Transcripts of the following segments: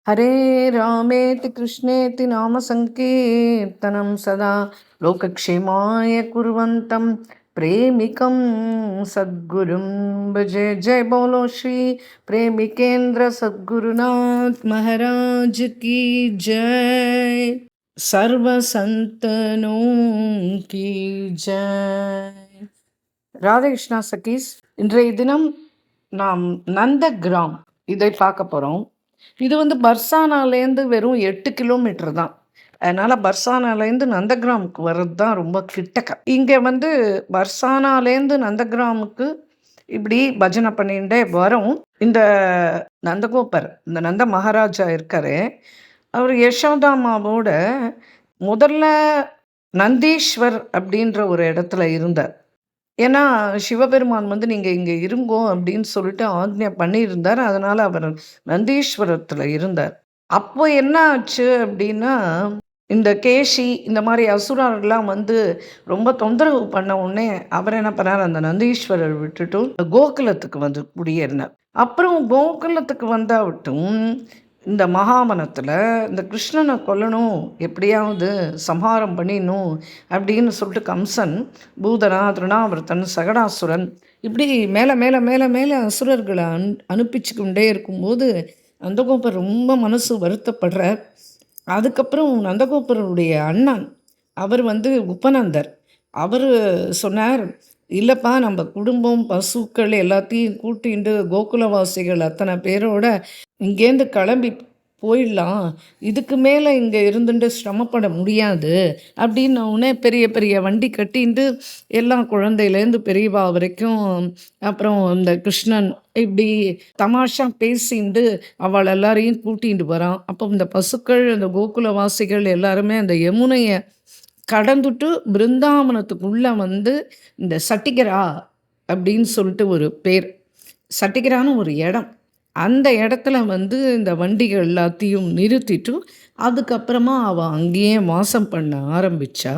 हरे रामेति कृष्णेति नाम संकीर्तनं सदा लोकक्षेमाय कुर्वन्तं प्रेमिकं सद्गुरुं भजे। जय बोलो श्री प्रेमिकेंद्र सद्गुरुनाथ महाराज की जय। सर्व संतनों की जय। ராதே கிருஷ்ணா சகீஸ், இன்றைய தினம் நாம் நந்தகிராம் இதை பார்க்க போகிறோம். இது பர்சானாலேருந்து வெறும் 8 கிலோமீட்டர் தான். அதனால் பர்சானாலேருந்து நந்தகிராமுக்கு வர்றது தான் ரொம்ப கிட்டக்க. இங்கே பர்சானாலேருந்து நந்தகிராமுக்கு இப்படி பஜனை பண்ணிகிட்டே வரும். இந்த நந்தகோபர், இந்த நந்த மகாராஜா இருக்காரு, அவர் யசோதாமாவோட முதல்ல நந்தீஸ்வர் அப்படின்ற ஒரு இடத்துல இருந்தார். ஏன்னா சிவபெருமான் நீங்கள் இங்கே இருங்கோ அப்படின்னு சொல்லிட்டு ஆக்ஞை பண்ணியிருந்தார். அதனால் அவர் நந்தீஸ்வரத்தில் இருந்தார். அப்போ என்ன ஆச்சு அப்படின்னா, இந்த கேசி இந்த மாதிரி அசுரர்கள்லாம் ரொம்ப தொந்தரவு பண்ண உடனே அவர் என்ன பண்ணார், அந்த நந்தீஸ்வரர் விட்டுட்டு கோகுலத்துக்கு குடியேறினார். அப்புறம் கோகுலத்துக்கு வந்தாவட்டும் இந்த மகாவனத்தில் இந்த கிருஷ்ணனை கொல்லணும், எப்படியாவது சம்ஹாரம் பண்ணிடணும் அப்படின்னு சொல்லிட்டு கம்சன், பூதனா, திருணாவர்த்தன், சகடாசுரன் இப்படி மேலே மேலே மேலே மேலே அசுரர்களை அனுப்பிச்சுக்கிட்டே இருக்கும்போது நந்தகோபர் ரொம்ப மனசு வருத்தப்படுறார். அதுக்கப்புறம் நந்தகோபருடைய அண்ணன் அவர் உபநந்தர், அவர் சொன்னார், இல்லைப்பா, நம்ம குடும்பம் பசுக்கள் எல்லாத்தையும் கூட்டிட்டு கோகுலவாசிகள் அத்தனை பேரோட இங்கேருந்து கிளம்பி போயிடலாம், இதுக்கு மேலே இங்கே இருந்துட்டு சிரமப்பட முடியாது அப்படின்னோடனே பெரிய பெரிய வண்டி கட்டின்ட்டு எல்லா குழந்தையிலேருந்து பெரியவா வரைக்கும், அப்புறம் இந்த கிருஷ்ணன் இப்படி தமாஷா பேசிட்டு அவள் எல்லாரையும் கூட்டிகிட்டு வரான். அப்போ இந்த பசுக்கள், இந்த கோகுலவாசிகள் எல்லாருமே அந்த யமுனையை கடந்துட்டு பிருந்தாவனத்துக்குள்ளே இந்த சட்டிகரா அப்படின்னு சொல்லிட்டு ஒரு பேர், சட்டிகரான்னு ஒரு இடம், அந்த இடத்துல இந்த வண்டிகள் எல்லாத்தையும் நிறுத்திட்டு அதுக்கப்புறமா அவள் அங்கேயே வாசம் பண்ண ஆரம்பித்தா.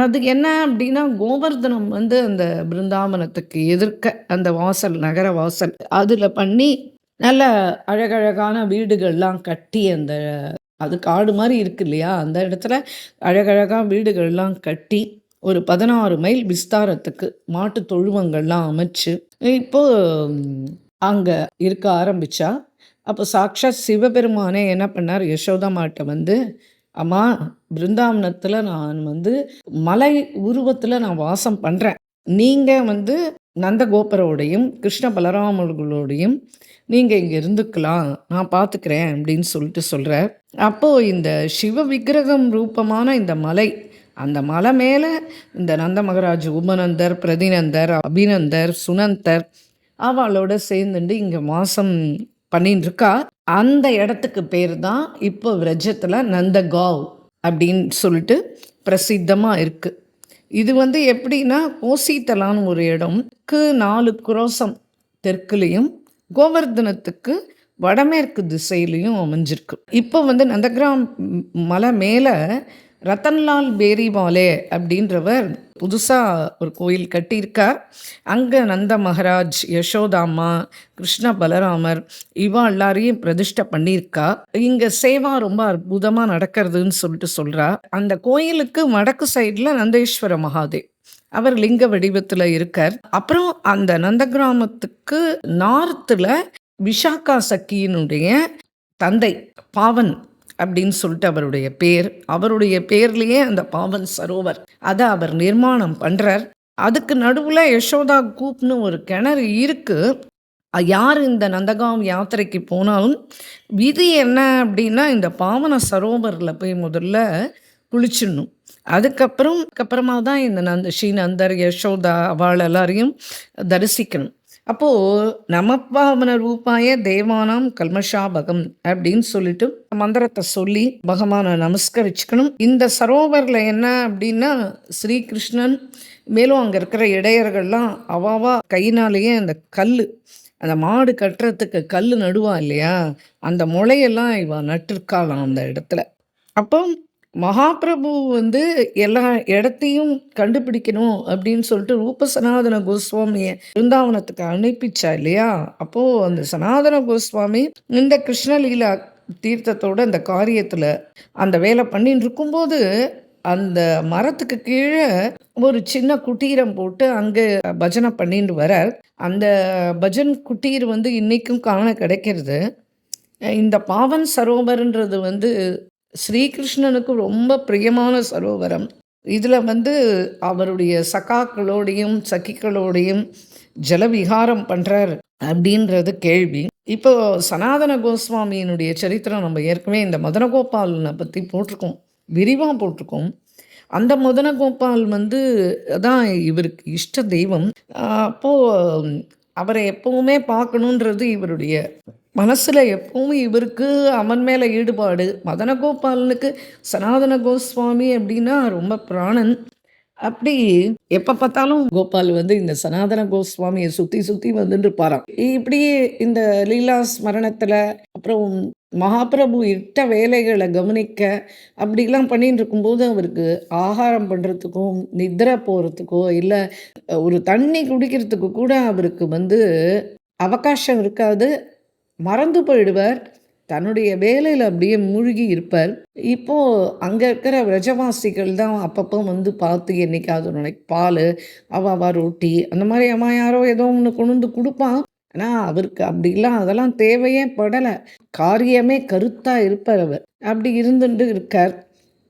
அது என்ன அப்படின்னா, கோவர்தனம் அந்த பிருந்தாவனத்துக்கு எதிர்க்க அந்த வாசல், நகர வாசல் அதில் பண்ணி நல்ல அழகழகான வீடுகள்லாம் கட்டி, அந்த அது காடு மாதிரி இருக்கு இல்லையா, அந்த இடத்துல அழகழகாக வீடுகள்லாம் கட்டி ஒரு 16 மைல் விஸ்தாரத்துக்கு மாட்டு தொழுவங்கள்லாம் அமைச்சு இப்போது அங்கே இருக்க ஆரம்பித்தா. அப்போ சாக்ஷாத் சிவபெருமானே என்ன பண்ணார், யசோதாமாட்ட அம்மா, பிருந்தாவனத்தில் நான் மலை உருவத்தில் நான் வாசம் பண்ணுறேன், நீங்கள் நந்தகோபரோடையும் கிருஷ்ண பலராமர்களோடையும் நீங்கள் இங்கே இருந்துக்கலாம், நான் பார்த்துக்கிறேன் அப்படின்னு சொல்லிட்டு சொல்கிறார். அப்போது இந்த சிவ விக்கிரகம் ரூபமான இந்த மலை, அந்த மலை மேலே இந்த நந்த மகராஜ் உபநந்தர், பிரதிநந்தர், அபிநந்தர், சுனந்தர் அவளோட சேர்ந்துட்டு இங்கே வாசம் பண்ணின்னு இருக்கா. அந்த இடத்துக்கு பேர் தான் இப்போ விரஜத்தில் நந்தகாவ் அப்படின்னு சொல்லிட்டு பிரசித்தமாக இருக்குது. இது எப்படின்னா, கோசித்தலான்னு ஒரு இடம்க்கு 4 குரோசம் தெற்குலேயும் கோவர்தனத்துக்கு வடமேற்கு திசையிலையும் அமைஞ்சிருக்கு. இப்போ நந்தகிராம் மலை மேலே ரத்தன்லால் பேரிவாலே அப்படின்றவர் புதுசாக ஒரு கோயில் கட்டியிருக்கார். அங்கே நந்த மகராஜ், யசோதாம்மா, கிருஷ்ண பலராமர் இவா எல்லாரையும் பிரதிஷ்டை பண்ணியிருக்கா. இங்கே சேவா ரொம்ப அற்புதமாக நடக்கிறதுன்னு சொல்லிட்டு சொல்கிறா. அந்த கோயிலுக்கு வடக்கு சைடில் நந்தேஸ்வர மகாதேவ், அவர் லிங்க வடிவத்தில் இருக்கார். அப்புறம் அந்த நந்தகிராமத்துக்கு நார்த்தில் விஷாக்கா சக்கியினுடைய தந்தை பாவன் அப்படின்னு சொல்லிட்டு அவருடைய பேர், அவருடைய பேர்லேயே அந்த பாவன் சரோவர் அதை அவர் நிர்மாணம் பண்ணுறார். அதுக்கு நடுவில் யசோதா கூப்னு ஒரு கிணறு இருக்குது. யார் இந்த நந்தகாம் யாத்திரைக்கு போனாலும் விதி என்ன அப்படின்னா, இந்த பாவன சரோவரில் போய் முதல்ல குளிச்சிடணும். அதுக்கப்புறமா தான் இந்த ஸ்ரீநந்தர், யசோதா அவள் எல்லாரையும் தரிசிக்கணும். அப்போது நமப்பாவன ரூபாய தேவானாம் கல்மஷாபகம் அப்படின்னு சொல்லிட்டு மந்திரத்தை சொல்லி பகவானை நமஸ்கரிச்சுக்கணும். இந்த சரோவரில் என்ன அப்படின்னா, ஸ்ரீகிருஷ்ணன் மேலும் அங்கே இருக்கிற இடையர்கள்லாம் அவாவா கையினாலேயே அந்த கல், அந்த மாடு கட்டுறதுக்கு கல் நடுவா இல்லையா, அந்த முளையெல்லாம் இவ நட்டிருக்காளாம் அந்த இடத்துல. அப்போ மகாபிரபு எல்லா இடத்தையும் கண்டுபிடிக்கணும் அப்படின்னு சொல்லிட்டு ரூப சனாதன கோஸ்வாமியை பிருந்தாவனத்துக்கு அனுப்பிச்சா இல்லையா. அப்போது அந்த சனாதன கோஸ்வாமி இந்த கிருஷ்ணலீலா தீர்த்தத்தோட இந்த காரியத்தில் அந்த வேலை பண்ணின்னு இருக்கும்போது அந்த மரத்துக்கு கீழே ஒரு சின்ன குட்டீரம் போட்டு அங்கே பஜனை பண்ணிட்டு வரார். அந்த பஜன் குட்டீர் வந்து இன்னைக்கும் காண கிடைக்கிறது. இந்த பாவன் சரோவர்ன்றது வந்து ஸ்ரீகிருஷ்ணனுக்கு ரொம்ப பிரியமான சரோவரம். இதில் வந்து அவருடைய சகாக்களோடையும் சகிகளோடையும் ஜலவிகாரம் பண்ணுறார் அப்படின்றது கேள்வி. இப்போ சனாதன கோஸ்வாமியினுடைய சரித்திரம் நம்ம ஏற்கனவே இந்த மதனகோபாலனை பற்றி போட்டிருக்கோம், விரிவாக போட்டிருக்கோம். அந்த மதனகோபால் வந்து அதான் இவருக்கு இஷ்ட தெய்வம். அப்போது அவரை எப்பவுமே பார்க்கணுன்றது இவருடைய மனசில் எப்பவும் இவருக்கு அவன் மேலே ஈடுபாடு. மதனகோபாலனுக்கு சனாதன கோஸ்வாமி அப்படின்னா ரொம்ப பிராணன். அப்படி எப்போ பார்த்தாலும் கோபால் வந்து இந்த சனாதன கோஸ்வாமியை சுற்றி சுற்றி வந்துட்டு இருப்பாராம். இப்படியே இந்த லீலா ஸ்மரணத்தில் அப்புறம் மகாபிரபு இட்ட வேலைகளை கவனிக்க அப்படிலாம் பண்ணிட்டு இருக்கும்போது அவருக்கு ஆகாரம் பண்ணுறதுக்கும் நிద్ర போகிறதுக்கோ இல்லை ஒரு தண்ணி குடிக்கிறதுக்கு கூட அவருக்கு வந்து அவகாசம் இருக்காது. மறந்து போயிடுவார். தன்னுடைய வேலையில் அப்படியே மூழ்கி இருப்பார். இப்போது அங்கே இருக்கிற விரஜவாசிகள் தான் அப்பப்போ வந்து பார்த்து என்னைக்காவது ஒரு நாளைக்கு பால் அவ ரொட்டி அந்த மாதிரி அம்மா யாரோ ஏதோ ஒன்று கொண்டு வந்து கொடுப்பான். ஆனால் அவருக்கு அப்படிலாம் அதெல்லாம் தேவையே படலை. காரியமே கருத்தாக இருப்பார் அவர். அப்படி இருந்துட்டு இருக்கார்.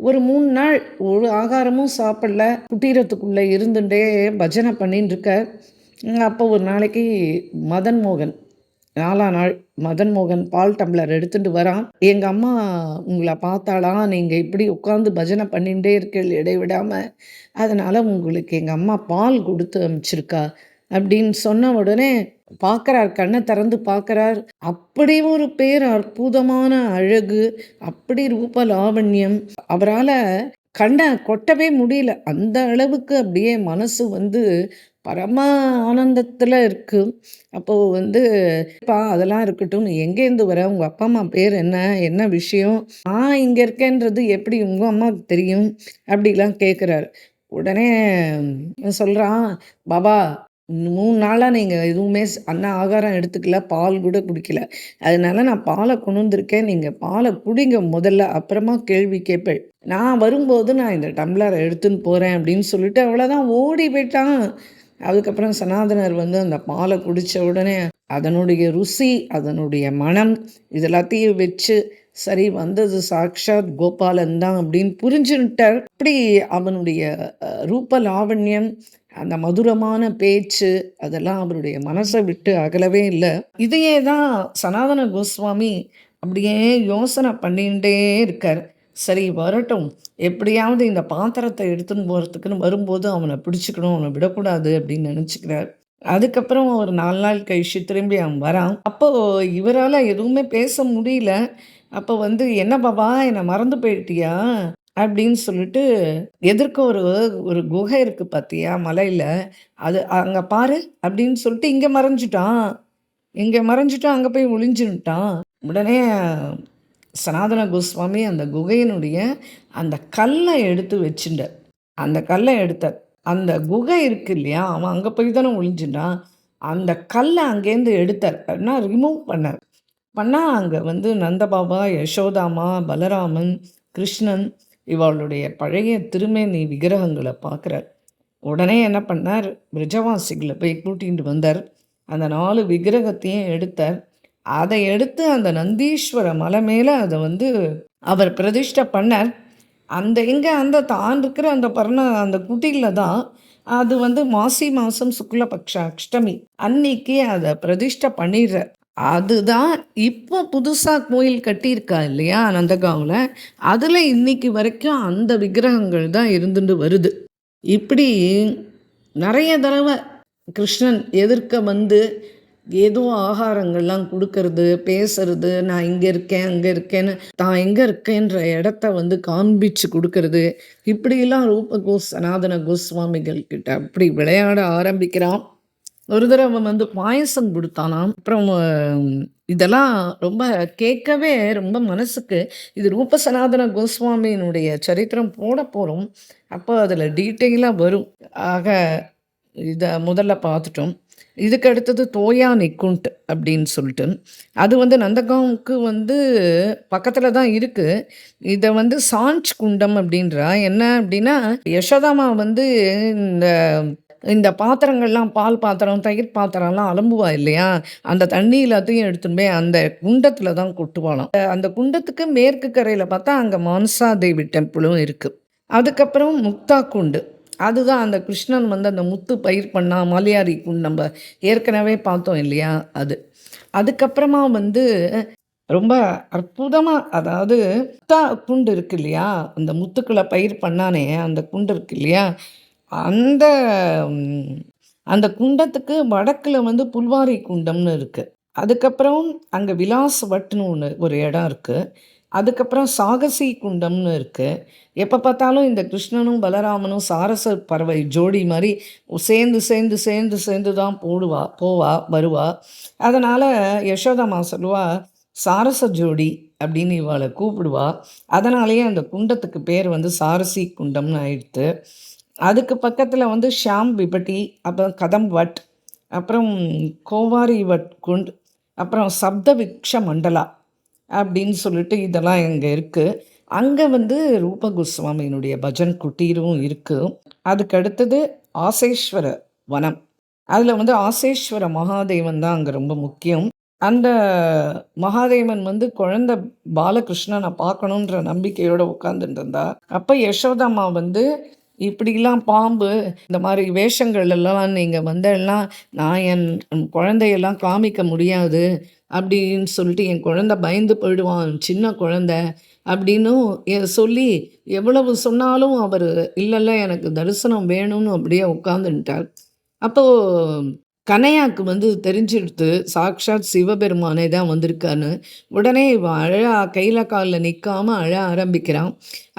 ஒரு 3 நாள் ஒரு ஆகாரமும் சாப்பிடல, குட்டீரத்துக்குள்ளே இருந்துட்டே பஜனை பண்ணின்னு இருக்கார். அப்போ ஒரு நாளைக்கு மதன் மோகன் 4ஆம் நாள் மதன் மோகன் பால் டம்ளர் எடுத்துகிட்டு வரான். எங்கள் அம்மா உங்களை பார்த்தாலாம், நீங்கள் இப்படி உட்காந்து பஜனை பண்ணிகிட்டே இருக்கீள் இடைவிடாமல், அதனால் உங்களுக்கு எங்கள் அம்மா பால் கொடுத்து அனுப்பிச்சிருக்கா அப்படின்னு சொன்ன உடனே பார்க்குறார், கண்ணை திறந்து பார்க்குறார். அப்படி ஒரு பேர் அற்புதமான அழகு, அப்படி ரூப லாவண்யம். அவரால் கண்ணை கொட்டவே முடியல. அந்த அளவுக்கு அப்படியே மனசு வந்து பரம ஆனந்தத்தில் இருக்குது. அப்போது வந்து அதெல்லாம் இருக்கட்டும், நீ எங்கேருந்து வர, உங்கள் அப்பா அம்மா பேர் என்ன, என்ன விஷயம், நான் இங்கே இருக்கேன்றது எப்படி உங்கள் அம்மாவுக்கு தெரியும் அப்படிலாம் கேட்குறாரு. உடனே சொல்கிறான், பாபா 3 நாளாக நீங்கள் எதுவுமே அண்ணா ஆகாரம் எடுத்துக்கல, பால் கூட குடிக்கல, அதனால நான் பாலை கொண்டு வந்திருக்கேன், நீங்கள் பாலை குடிங்க முதல்ல, அப்புறமா கேள்வி கேட்பேன். நான் வரும்போது நான் இந்த டம்ளரை எடுத்துன்னு போகிறேன் அப்படின்னு சொல்லிட்டு அவ்வளோதான் ஓடி போயிட்டான். அதுக்கப்புறம் சனாதனர் வந்து அந்த பாலை குடித்த உடனே அதனுடைய ருசி, அதனுடைய மனம் இதெல்லாத்தையும் வச்சு சரி வந்தது சாக்ஷாத் கோபாலன் தான் அப்படின்னு புரிஞ்சுட்டார். அப்படி அவனுடைய ரூப லாவண்யம், அந்த மதுரமான பேச்சு அதெல்லாம் அவருடைய மனசை விட்டு அகலவே இல்லை. இதையே தான் சனாதன கோஸ்வாமி அப்படியே யோசனை பண்ணிகிட்டே இருக்கார். சரி வரட்டும், எப்படியாவது இந்த பாத்திரத்தை எடுத்துன்னு போகிறதுக்குன்னு வரும்போது அவனை பிடிச்சிக்கணும், அவனை விடக்கூடாது அப்படின்னு நினச்சிக்கிறார். அதுக்கப்புறம் ஒரு 4 நாள் கழிச்சு திரும்பி அவன் வரான். அப்போது இவரால் எதுவுமே பேச முடியல. அப்போ வந்து என்ன பாபா என்னை மறந்து போயிட்டியா அப்படின்னு சொல்லிட்டு, எதிர்க்க ஒரு ஒரு குகை இருக்குது பார்த்தியா மலையில், அது அங்கே பாரு அப்படின்னு சொல்லிட்டு இங்கே மறைஞ்சிட்டான். அங்கே போய் ஒளிஞ்சுட்டான். உடனே சனாதன கோஸ்வாமி அந்த குகையினுடைய அந்த கல்லை எடுத்து வச்சுட்டார். அந்த கல்லை எடுத்தார். அந்த குகை இருக்கு இல்லையா, அவன் அங்கே போய் தானே ஒளிஞ்சுட்டான். அந்த கல்லை அங்கேருந்து எடுத்தார். அப்படின்னா ரிமூவ் பண்ணால் அங்கே வந்து நந்தபாபா, யசோதாமா, பலராமன், கிருஷ்ணன் இவளுடைய பழைய திருமேனி விக்கிரகங்களை பார்க்குறார். உடனே என்ன பண்ணார், பிரஜவாசிகளை போய் கூட்டிகிட்டு வந்தார். அந்த 4 விக்கிரகத்தையும் எடுத்தார். அதை எடுத்து அந்த நந்தீஸ்வர மலை மேலே அதை வந்து அவர் பிரதிஷ்டை பண்ணார். அந்த தான் இருக்கிற அந்த குட்டியில் தான் அது வந்து மாசி மாதம் சுக்லபக்ஷ அஷ்டமி அன்னைக்கு அதை பிரதிஷ்டை பண்ணிடுறார். அதுதான் இப்போ புதுசாக கோயில் கட்டியிருக்கா இல்லையா நந்தகாவில், அதில் இன்னைக்கு வரைக்கும் அந்த விக்கிரகங்கள் தான் இருந்துட்டு வருது. இப்படி நிறைய தடவை கிருஷ்ணன் எதிர்க்க வந்து ஏதோ ஆகாரங்கள்லாம் கொடுக்கறது, பேசுறது, நான் இங்கே இருக்கேன் அங்கே இருக்கேன்னு தான் எங்கே இருக்கேன்ற இடத்த வந்து காண்பிச்சு கொடுக்கறது, இப்படிலாம் சனாதன கோஸ்வாமிகள் கிட்ட அப்படி விளையாட ஆரம்பிக்கிறான். ஒரு தடவை வந்து பாயசம் கொடுத்தானாம். அப்புறம் இதெல்லாம் ரொம்ப கேட்கவே ரொம்ப மனசுக்கு, இது ரூப சனாதன கோஸ்வாமியினுடைய சரித்திரம் போட போகிறோம். அப்போ அதில் டீட்டெயிலாக வரும். ஆக இதை முதல்ல பார்த்துட்டோம். இதுக்கு அடுத்தது தோயா நிக்குண்ட் அப்படின்னு சொல்லிட்டு, அது வந்து நந்தகாவுக்கு வந்து பக்கத்துல தான் இருக்கு. இத வந்து சாஞ்ச் குண்டம் அப்படின்றா. என்ன அப்படின்னா, யசோதாமா வந்து இந்த இந்த பாத்திரங்கள்லாம் பால் பாத்திரம், தயிர் பாத்திரம்லாம் அலம்புவா இல்லையா? அந்த தண்ணி எல்லாத்தையும் எடுத்துன்னு போய் அந்த குண்டத்துல தான் கொட்டுவாளாம். அந்த குண்டத்துக்கு மேற்கு கரையில பார்த்தா, அங்க மானசா தேவி டெம்பிளும் இருக்கு. அதுக்கப்புறம் முக்தா குண்டு. அதுதான் அந்த கிருஷ்ணன் வந்து அந்த முத்து பயிர் பண்ணா மலையாரி குண்டு நம்ம ஏற்கனவே பார்த்தோம் இல்லையா? அது. அதுக்கப்புறமா வந்து ரொம்ப அற்புதமா அதாவது முத்தா குண்டு இருக்கு இல்லையா? அந்த முத்துக்கள பயிர் பண்ணானே அந்த குண்டு இருக்கு இல்லையா? அந்த ம் அந்த குண்டத்துக்கு வடக்குல வந்து புல்வாரி குண்டம்னு இருக்கு. அதுக்கப்புறம் அங்க விலாஸ் வட்ன்னு ஒரு இடம் இருக்கு. அதுக்கப்புறம் சாகசி குண்டம்னு இருக்கு. எப்ப பார்த்தாலும் இந்த கிருஷ்ணனும், பலராமனும் சாரச பறவை ஜோடி மாரி சேர்ந்து தான் போவா, வருவா. அதனால யசோதாம்மா சொல்லுவா, "சாரச ஜோடி" அப்படின்னு இவள கூப்பிடுவா. அதனாலேயே அந்த குண்டத்துக்கு பேர் வந்து சாரசி குண்டம்னு ஆயிடுத்து. அதுக்கு பக்கத்துல வந்து ஷாம் விபட்டி, அப்புறம் கதம் வட், அப்புறம் கோவாரி வட் குண்ட், அப்புறம் சப்த விக்ஷ மண்டலா அப்படின்னு சொல்லிட்டு இதெல்லாம் இங்க இருக்கு. அங்க வந்து ரூப கோஸ்வாமியினுடைய பஜன் குட்டீரும் இருக்கு. அதுக்கு அடுத்தது ஆசேஸ்வர வனம். அதுல வந்து ஆசேஸ்வர மகாதேவன் தான் அங்க ரொம்ப முக்கியம். அந்த மகாதேவன் வந்து குழந்தை பாலகிருஷ்ணன பார்க்கணுன்ற நம்பிக்கையோட உட்கார்ந்துட்டு இருந்தா. அப்ப யசோதாம்மா வந்து, "இப்படிலாம் பாம்பு, இந்த மாரி வேஷங்கள் எல்லாம் நீங்க வந்தெல்லாம் நான் என் குழந்தையெல்லாம் காமிக்க முடியாது." அப்படின்னு சொல்லிட்டு, "என் குழந்தை பயந்து போயிடுவான், சின்ன குழந்தை." அப்படின்னும் சொல்லி எவ்வளவு சொன்னாலும் அவரு, "இல்ல, இல்ல எனக்கு தரிசனம் வேணும்னு" அப்படியே உட்கார்ந்துன்ட்டார். அப்போ கனையாக்கு வந்து தெரிஞ்சிடுத்து, சாக்ஷாத் சிவபெருமானே தான் வந்திருக்கான்னு. உடனே இவ கையில கால்ல நிக்காம அழ ஆரம்பிக்கிறான்.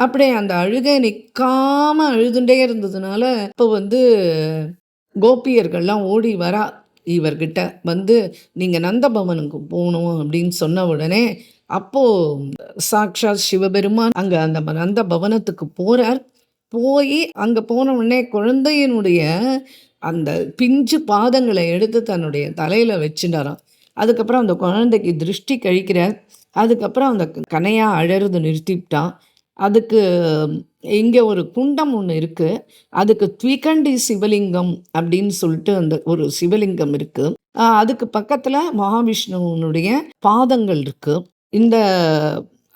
அப்படியே அந்த அழுகை நிக்காம அழுதுண்டே இருந்ததுனால, இப்போ வந்து கோபியர்கள்லாம் ஓடி வரா இவர்கிட்ட. வந்து, "நீங்க நந்தபவனுக்கு போணும்" அப்படின்னு சொன்ன உடனே, அப்போ சாக்ஷாத் சிவபெருமான் அங்க அந்த நந்த பவனத்துக்கு போறார். போயி அங்க போன உடனே குழந்தையினுடைய அந்த பிஞ்சு பாதங்கள எடுத்து தன்னுடைய தலையில வச்சுட்டாராம். அதுக்கப்புறம் அந்த குழந்தைக்கு திருஷ்டி கழிக்கிறார். அதுக்கப்புறம் அந்த கனையா அழறத நிறுத்திவிட்டான். அதுக்கு இங்க ஒரு குண்டம் ஒண்ணு இருக்கு. அதுக்கு த்விகண்டி சிவலிங்கம் அப்படின்னு சொல்லிட்டு அந்த ஒரு சிவலிங்கம் இருக்கு. அதுக்கு பக்கத்துல மகாவிஷ்ணுவினுடைய பாதங்கள் இருக்கு. இந்த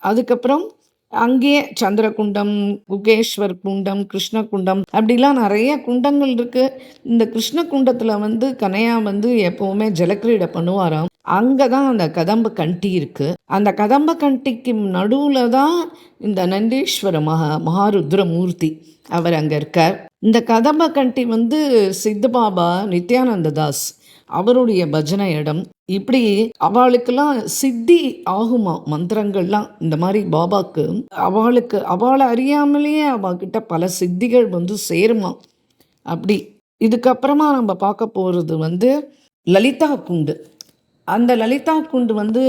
அதுக்கப்புறம் அங்கேயே சந்திரகுண்டம், குகேஸ்வர் குண்டம், கிருஷ்ண குண்டம் அப்படிலாம் நெறைய குண்டங்கள் இருக்கு. இந்த கிருஷ்ண குண்டத்துல வந்து கனையா வந்து எப்பவுமே ஜலக்கிரீடை பண்ணுவாராம். அங்க தான் அந்த கதம்ப கண்டி இருக்கு. அந்த கதம்ப கண்டிக்கு நடுவுல தான் இந்த நந்தீஸ்வர மகாருத்ர மூர்த்தி அவர் அங்க இருக்கார். இந்த கதம்ப கண்டி வந்து சித்தபாபா, நித்யானந்த தாஸ் அவருடைய பஜனை இடம். இப்படி அவளுக்கெல்லாம் சித்தி ஆகுமா மந்திரங்கள்லாம். இந்த மாதிரி பாபாக்கு அவளை அறியாமலேயே அவகிட்ட பல சித்திகள் வந்து சேருமா. அப்படி இதுக்கப்புறமா நம்ம பார்க்க போகிறது வந்து லலிதா குண்டு. அந்த லலிதா குண்டு வந்து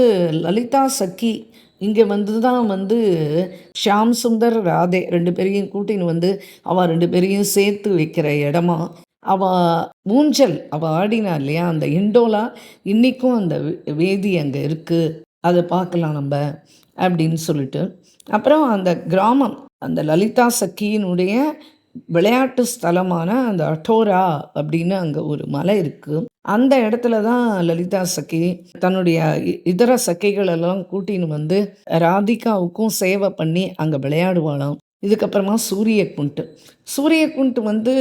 லலிதா சக்கி இங்கே வந்து தான் வந்து ஷியாம் சுந்தர் ராதே 2 பேரையும் கூட்டின்னு வந்து அவள் 2 பேரையும் சேர்த்து வைக்கிற இடமா. அவ ஊஞ்சல் அவ ஆடினா இல்லையா அந்த இண்டோலா, இன்னைக்கும் அந்த வேதி அங்கே இருக்கு. அதை பார்க்கலாம் நம்ம அப்படின்னு சொல்லிட்டு. அப்புறம் அந்த கிராமம் அந்த லலிதா சக்கியினுடைய விளையாட்டு ஸ்தலமான அந்த அட்டோரா அப்படின்னு அங்கே ஒரு மலை இருக்கு. அந்த இடத்துல தான் லலிதா சக்கி தன்னுடைய இதர சக்கைகள் எல்லாம் கூட்டின்னு வந்து ராதிகாவுக்கும் சேவை பண்ணி அங்கே விளையாடுவாளாம். இதுக்கப்புறமா சூரிய குண்டு. சூரிய குண்டு வந்து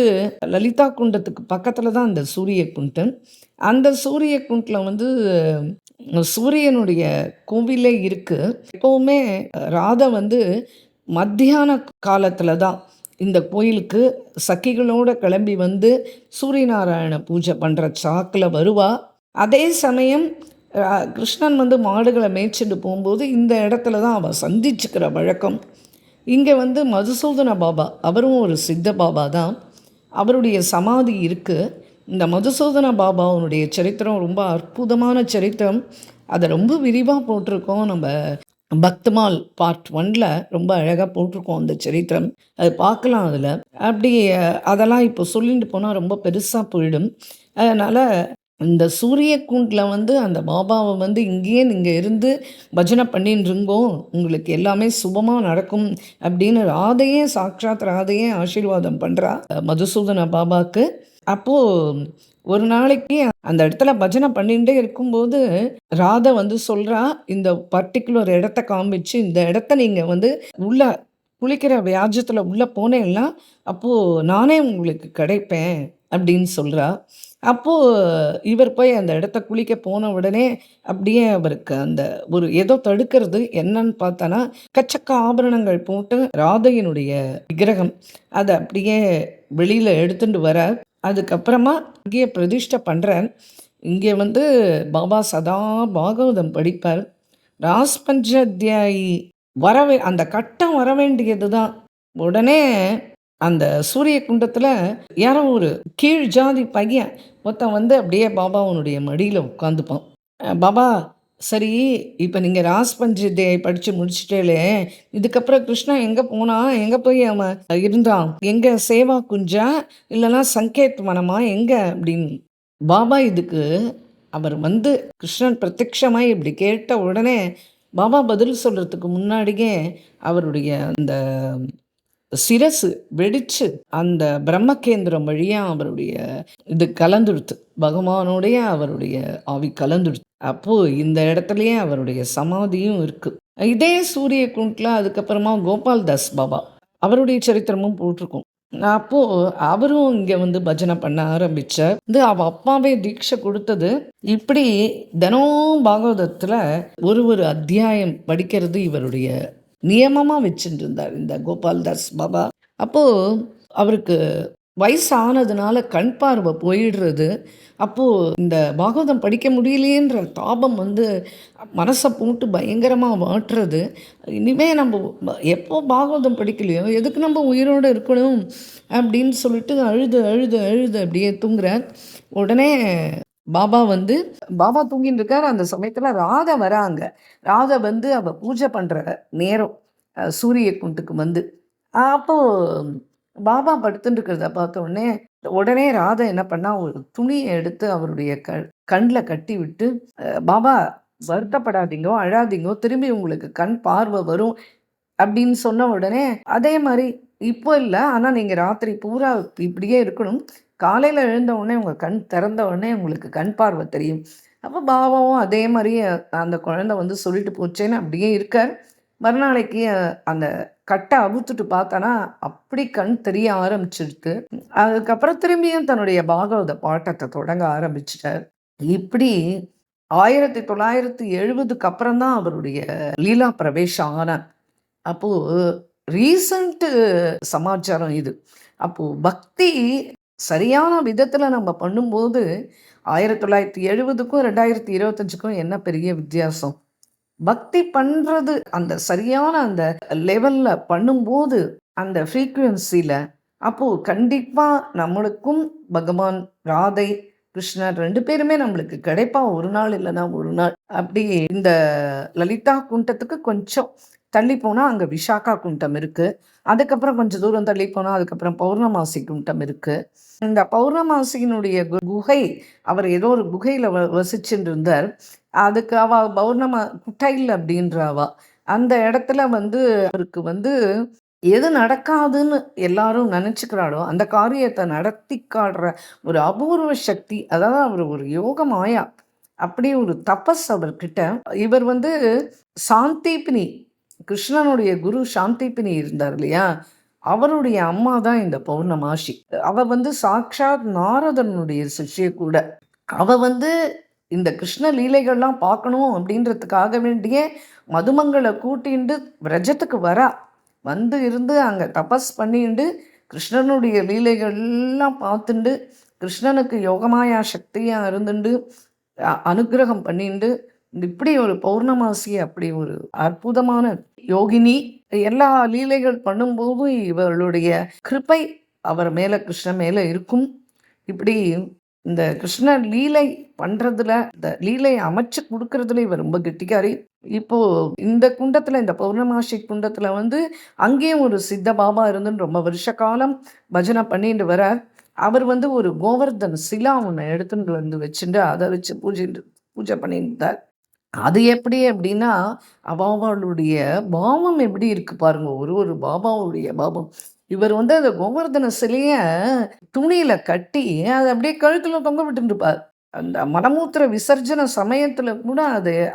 லலிதா குண்டத்துக்கு பக்கத்தில் தான் அந்த சூரிய குண்டு. அந்த சூரிய குண்டில் வந்து சூரியனுடைய கோவிலே இருக்கு. எப்பவுமே ராதை வந்து மத்தியான காலத்தில் தான் இந்த கோயிலுக்கு சக்கிகளோட கிளம்பி வந்து சூரியநாராயண பூஜை பண்ணுற சாக்கில் வருவா. அதே சமயம் கிருஷ்ணன் வந்து மாடுகளை மேய்ச்சிட்டு போகும்போது இந்த இடத்துல தான் அவள் சந்திச்சுக்கிற வழக்கம். இங்கே வந்து மதுசூதன பாபா அவரும் ஒரு சித்த பாபா தான். அவருடைய சமாதி இருக்குது. இந்த மதுசூதன பாபாவுடைய சரித்திரம் ரொம்ப அற்புதமான சரித்திரம். அதை ரொம்ப விரிவாக போட்டிருக்கோம் நம்ம பக்தமால் பார்ட் 1ல் ரொம்ப அழகாக போட்டிருக்கோம் அந்த சரித்திரம். அது பார்க்கலாம் அதில். அப்படி அதெல்லாம் இப்போ சொல்லிட்டு போனால் ரொம்ப பெருசாக போயிடும். அதனால் இந்த சூரிய கூண்டில் வந்து அந்த பாபாவை வந்து இங்கேயே நீங்கள் இருந்து பஜனை பண்ணின்னு இருங்கோ, உங்களுக்கு எல்லாமே சுபமாக நடக்கும் அப்படின்னு ராதையே, சாக்ஷாத் ராதையே ஆசீர்வாதம் பண்ணுறா மதுசூதன பாபாவுக்கு. அப்போது ஒரு நாளைக்கு அந்த இடத்துல பஜனை பண்ணிகிட்டே இருக்கும்போது ராதை வந்து சொல்கிறா, இந்த பர்டிகுலர் இடத்த காமிச்சு, இந்த இடத்த நீங்கள் வந்து உள்ள குளிக்கிற வியாஜத்தில் உள்ளே போனேன்னா அப்போது நானே உங்களுக்கு கிடைப்பேன் அப்படின்னு சொல்கிறா. அப்போது இவர் போய் அந்த இடத்த குளிக்க போன உடனே அப்படியே அவருக்கு அந்த ஒரு ஏதோ தடுக்கிறது. என்னன்னு பார்த்தானா, கச்சக்க ஆபரணங்கள் போட்டு ராதையினுடைய விக்கிரகம் அதை அப்படியே வெளியில் எடுத்துட்டு வர. அதுக்கப்புறமா இங்கேயே பிரதிஷ்டை பண்ணுறார். இங்கே வந்து பாபா சதா பாகவதம் படிப்பார். ராஸ்பஞ்ச அத்தியாயி அந்த கட்டம் வர வேண்டியது தான். உடனே அந்த சூரிய குண்டத்தில் யாரோ ஒரு கீழ் ஜாதி பையன் ஒருத்தன் வந்து அப்படியே பாபாவுனுடைய மடியில் உட்காந்துப்பான். பாபா சரி, இப்போ நீங்கள் ராஸ்பஞ்சத்தியை படித்து முடிச்சிட்டேலே, இதுக்கப்புறம் கிருஷ்ணா எங்கே போனான், எங்கே போய் அவன் இருந்தான், எங்கே சேவா குஞ்சா இல்லைனா சங்கேத் வனமா எங்கே அப்படின்னு. பாபா இதுக்கு அவர் வந்து கிருஷ்ணன் பிரத்யக்ஷமாய் இப்படி கேட்ட உடனே பாபா பதில் சொல்கிறதுக்கு முன்னாடியே அவருடைய அந்த சிரசு வெடிச்சு அந்த பிரம்மகேந்திரம் வழியாக அவருடைய இது கலந்துடுத்து, பகவானுடைய அவருடைய ஆவி கலந்துடுத்து. அப்போது இந்த இடத்துலையே அவருடைய சமாதியும் இருக்குது. இதே சூரிய குண்டில் அதுக்கப்புறமா கோபால் தாஸ் பாபா அவருடைய சரித்திரமும் போட்டிருக்கோம். அப்போது அவரும் இங்கே வந்து பஜனை பண்ண ஆரம்பித்தார். அவள் அப்பாவே தீட்சை கொடுத்தது. இப்படி தினம் பாகவதத்தில் ஒரு அத்தியாயம் படிக்கிறது இவருடைய நியமமாக வச்சுட்டு இருந்தார் இந்த கோபால்தாஸ் பாபா. அப்போது அவருக்கு வயசானதுனால கண் பார்வை போயிடுறது. அப்போது இந்த பாகவதம் படிக்க முடியலையேன்ற தாபம் வந்து மனசை போட்டு பயங்கரமாக வாட்டுறது. இனிமேல் நம்ம எப்போ பாகவதம் படிக்கலையோ எதுக்கு நம்ம உயிரோடு இருக்கணும் அப்படின்னு சொல்லிட்டு அழுது அழுது அழுது அப்படியே தூங்குறார். உடனே பாபா தூங்கின்னு இருக்கார். அந்த சமயத்தில் ராதை வராங்க. ராதை வந்து அவள் பூஜை பண்ணுற நேரம் சூரிய குண்டுக்கு வந்து. அப்போது பாபா படுத்துட்டு இருக்கிறத பார்த்த உடனே ராதை என்ன பண்ணா, ஒரு துணியை எடுத்து அவருடைய கண்ணில் கட்டி விட்டு, பாபா வருத்தப்படாதீங்கோ, அழாதீங்கோ, திரும்பி உங்களுக்கு கண் பார்வை வரும் அப்படின்னு சொன்ன உடனே, அதே மாதிரி இப்போ இல்லை, ஆனால் நீங்கள் ராத்திரி பூரா இப்படியே இருக்கணும், காலையில் எழுந்த உடனே உங்கள் கண் திறந்த உடனே உங்களுக்கு கண் பார்வை தெரியும். அப்போ பாபாவும் அதே மாதிரி அந்த குழந்தை வந்து சொல்லிட்டு போச்சேன்னு அப்படியே இருக்கார். மறுநாளைக்கு அந்த கட்டை அவுத்துட்டு பார்த்தானா அப்படி கண் தெரிய ஆரம்பிச்சிருக்கு. அதுக்கப்புறம் திரும்பியும் தன்னுடைய பாகவத பாட்டத்தை தொடங்க ஆரம்பிச்சிட்டார். இப்படி 1970க்கு அப்புறம் தான் அவருடைய லீலா பிரவேசம் ஆனார். அப்போது ரீசண்ட் சமாச்சாரம் இது. அப்போது பக்தி சரியான விதத்தில் நம்ம பண்ணும்போது 1970க்கும் 2025க்கும் என்ன பெரிய வித்தியாசம். பக்தி பண்ணுறது அந்த சரியான அந்த லெவலில் பண்ணும்போது அந்த ஃப்ரீக்குவென்சியில் அப்போது கண்டிப்பாக நம்மளுக்கும் பகவான் ராதை கிருஷ்ணர் 2 பேருமே நம்மளுக்கு கிடைப்பா, ஒரு நாள் இல்லைன்னா ஒரு நாள். அப்படி இந்த லலிதா குண்டத்துக்கு கொஞ்சம் தள்ளி போனால் அங்கே விஷாக்கா குண்டம் இருக்குது. அதுக்கப்புறம் கொஞ்சம் தூரம் தள்ளி போனால் அதுக்கப்புறம் பௌர்ணமாசி குண்டம் இருக்குது. இந்த பௌர்ணமாசியினுடைய குகை, அவர் ஏதோ ஒரு குகையில் வசிச்சுட்டு இருந்தார். அதுக்கு பௌர்ணமா குட்டைல் அப்படின்றவா அந்த இடத்துல வந்து அவருக்கு வந்து எது நடக்காதுன்னு எல்லாரும் நினச்சிக்கிறாளோ அந்த காரியத்தை நடத்தி காடுற ஒரு அபூர்வ சக்தி. அதாவது அவர் ஒரு யோக மாயா, அப்படி ஒரு தபஸ் அவர்கிட்ட. இவர் வந்து சாந்திபினி, கிருஷ்ணனுடைய குரு சாந்திபினி இருந்தார் இல்லையா, அவருடைய அம்மா தான் இந்த பௌர்ணமாசி. அவ வந்து சாக்ஷாத் நாரதனுடைய சிஷ்ய கூட. அவ வந்து இந்த கிருஷ்ண லீலைகள்லாம் பார்க்கணும் அப்படின்றதுக்காக வேண்டிய மதுமங்களை கூட்டிண்டு விரஜத்துக்கு வரா. வந்து இருந்து அங்கே தபஸ் பண்ணிண்டு கிருஷ்ணனுடைய லீலைகள்லாம் பார்த்துண்டு கிருஷ்ணனுக்கு யோகமாயா சக்தியாக இருந்துண்டு அனுகிரகம் பண்ணிண்டு இப்படி ஒரு பௌர்ணமாசி, அப்படி ஒரு அற்புதமான யோகினி. எல்லா லீலைகள் பண்ணும்போதும் இவர்களுடைய கிருபை அவர் மேலே, கிருஷ்ணன் மேலே இருக்கும். இப்படி இந்த கிருஷ்ண லீலை பண்ணுறதுல, இந்த லீலை அமைச்சு கொடுக்கறதுல இவர் ரொம்ப கெட்டிக்காரி. இப்போது இந்த குண்டத்தில், இந்த பௌர்ணமாசி குண்டத்தில் வந்து அங்கேயும் ஒரு சித்த பாபா இருந்துன்னு ரொம்ப வருஷ காலம் பஜனை பண்ணிட்டு வரார். அவர் வந்து ஒரு கோவர்தன சிலா ஒண்ணு எடுத்துட்டு வந்து வச்சுண்டு, அத வச்சு பூஜை பண்ணியிருந்தார். அது எப்படி அப்படின்னா, அவளுடைய பாவம் எப்படி இருக்கு பாருங்க. ஒரு ஒரு பாபாவுடைய பாவம். இவர் வந்து அந்த கோவர்தன சிலைய துணியில கட்டி, அத அப்படியே கழுத்துல தொங்க விட்டுருப்பார். அந்த மலமூத்திர விசர்ஜன சமயத்துல கூட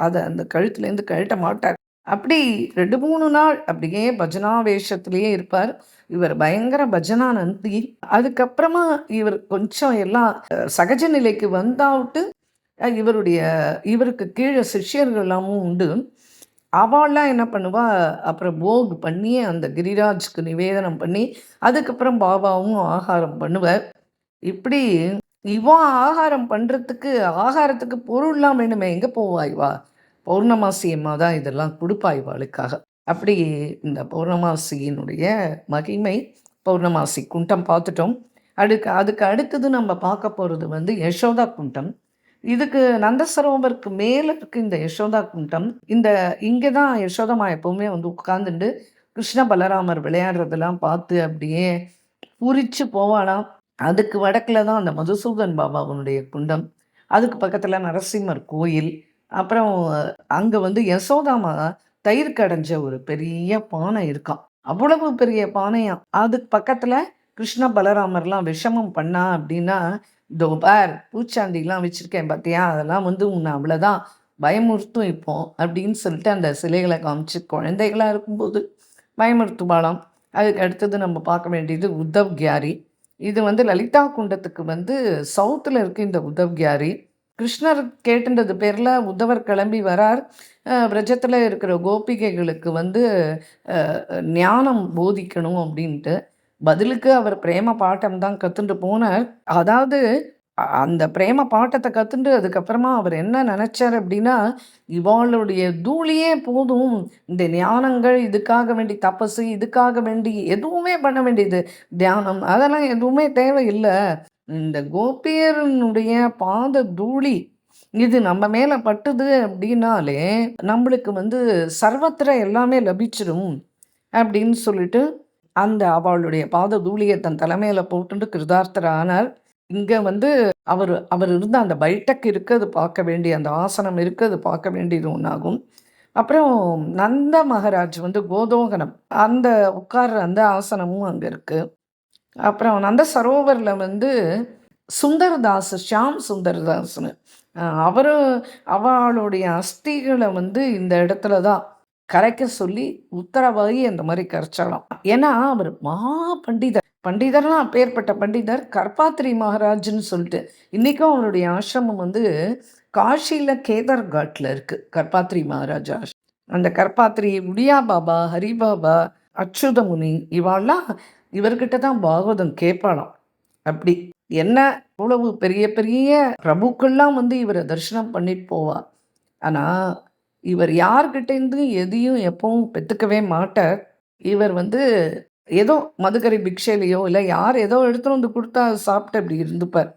அத அந்த கழுத்துலேருந்து கழட்ட மாட்டார். அப்படி 2, 3 நாள் அப்படியே பஜனா வேஷத்திலேயே இருப்பார். இவர் பயங்கர பஜனா நந்தி. அதுக்கப்புறமா இவர் கொஞ்சம் எல்லாம் சகஜ நிலைக்கு வந்தாவுட்டு இவருக்கு கீழே சிஷ்யர்கள் எல்லாமும் உண்டு. அவள்லாம் என்ன பண்ணுவா, அப்புறம் போக் பண்ணி அந்த கிரிராஜ்க்கு நிவேதனம் பண்ணி, அதுக்கப்புறம் பாபாவும் ஆகாரம் பண்ணுவார். இப்படி இவன் ஆகாரம் பண்ணுறதுக்கு ஆகாரத்துக்கு பொருள்லாம் வேணுமே, எங்கே போவா இவா? பௌர்ணமாசி அம்மா தான் இதெல்லாம் கொடுப்பா இவாளுக்காக. அப்படி இந்த பௌர்ணமாசியினுடைய மகிமை, பௌர்ணமாசி குண்டம் பார்த்துட்டோம். அதுக்கு அடுத்தது நம்ம பார்க்க போகிறது வந்து யசோதா குண்டம். இதுக்கு நந்தசரோவருக்கு மேலே இருக்கு இந்த யசோதா குண்டம். இங்கே தான் யசோதம்மா எப்பவுமே வந்து உட்காந்துண்டு கிருஷ்ண பலராமர் விளையாடுறதெல்லாம் பார்த்து அப்படியே பூரிச்சு போவாளாம். அதுக்கு வடக்கில் தான் அந்த மதுசூதன் பாபாவுனுடைய குண்டம். அதுக்கு பக்கத்தில் நரசிம்மர் கோயில். அப்புறம் அங்கே வந்து யசோதாமா தயிர் கடைஞ்ச ஒரு பெரிய பானை இருக்காம். அவ்வளவு பெரிய பானையாம். அதுக்கு பக்கத்தில் கிருஷ்ண பலராமர்லாம் விஷமம் பண்ணா அப்படின்னா, இதோ பார் பூச்சாண்டிலாம் வச்சுருக்கேன் பார்த்தியா, அதெல்லாம் வந்து உன்னை அவ்வளோதான் பயமுறுத்தும் இப்போ அப்படின்னு சொல்லிட்டு அந்த சிலைகளை காமிச்சு குழந்தைகளாக இருக்கும்போது பயமுறுத்துவாளாம். அதுக்கு அடுத்தது நம்ம பார்க்க வேண்டியது உத்தவ் கியாரி. இது வந்து லலிதா குண்டத்துக்கு வந்து சவுத்தில் இருக்குது இந்த உத்தவ் கியாரி. கிருஷ்ணர் கேட்டுன்றது பேரில் உத்தவர் கிளம்பி வரார். விரஜத்தில் இருக்கிற கோபிகைகளுக்கு வந்து ஞானம் போதிக்கணும் அப்படின்ட்டு. பதிலுக்கு அவர் பிரேம பாட்டம் தான் கற்றுண்டு போனார். அதாவது அந்த பிரேம பாட்டத்தை கற்றுண்டு அதுக்கப்புறமா அவர் என்ன நினச்சார் அப்படின்னா, இவாளுடைய தூளியே போதும், இந்த ஞானங்கள் இதுக்காக வேண்டி தபசு, இதுக்காக வேண்டி எதுவுமே பண்ண வேண்டியது தியானம் அதெல்லாம் எதுவுமே தேவையில்லை. இந்த கோபியருனுடைய பாத தூளி இது நம்ம மேலே பட்டுது அப்படின்னாலே நம்மளுக்கு வந்து சர்வத்திர எல்லாமே லபிச்சிடும் அப்படின்னு சொல்லிட்டு அந்த அவளுடைய பாத தூளியை தன் தலைமையில் போட்டுட்டு கிருதார்த்தர் ஆனார். இங்கே வந்து அவர் அவர் இருந்த அந்த பைட்டக் இருக்குது பார்க்க வேண்டிய அந்த ஆசனம் இருக்குது பார்க்க வேண்டியது ஒன்றாகும். அப்புறம் நந்த மகாராஜ் வந்து கோதோகனம் அந்த உட்கார்ற அந்த ஆசனமும் அங்கே இருக்குது. அப்புறம் நந்த சரோவரில் வந்து சுந்தரதாஸ் ஷியாம் சுந்தரதாஸ்னு அவரும் அவளுடைய அஸ்திகளை வந்து இந்த இடத்துல தான் கரைக்க சொல்லி உத்தரவாகி அந்த மாதிரி கரைச்சாலாம். ஏன்னா அவர் பண்டிதர். பண்டிதர்னா அப்பேற்பட்ட பண்டிதர் கர்பாத்ரி மகாராஜ்னு சொல்லிட்டு இன்றைக்கும் அவருடைய ஆசிரமம் வந்து காஷியில் கேதார் காட்டில் இருக்குது. கர்பாத்ரி மகாராஜ் ஆசிரமம். அந்த கர்பாத்ரி உடியா பாபா, ஹரிபாபா, அச்சுதமுனி இவாள்லாம் இவர்கிட்ட தான் பாகவதம் கேட்பாளாம். அப்படி என்ன இவ்வளவு பெரிய பெரிய பிரபுக்கள்லாம் வந்து இவரை தரிசனம் பண்ணிட்டு போவா. ஆனால் இவர் யார்கிட்டேருந்து எதையும் எப்பவும் பெற்றுக்கவே மாட்டார். இவர் வந்து ஏதோ மதுக்கரை பிக்ஷையிலையோ இல்லை யார் ஏதோ எடுத்துகிட்டு வந்து கொடுத்தா சாப்பிட்டு அப்படி இருந்துப்பார்.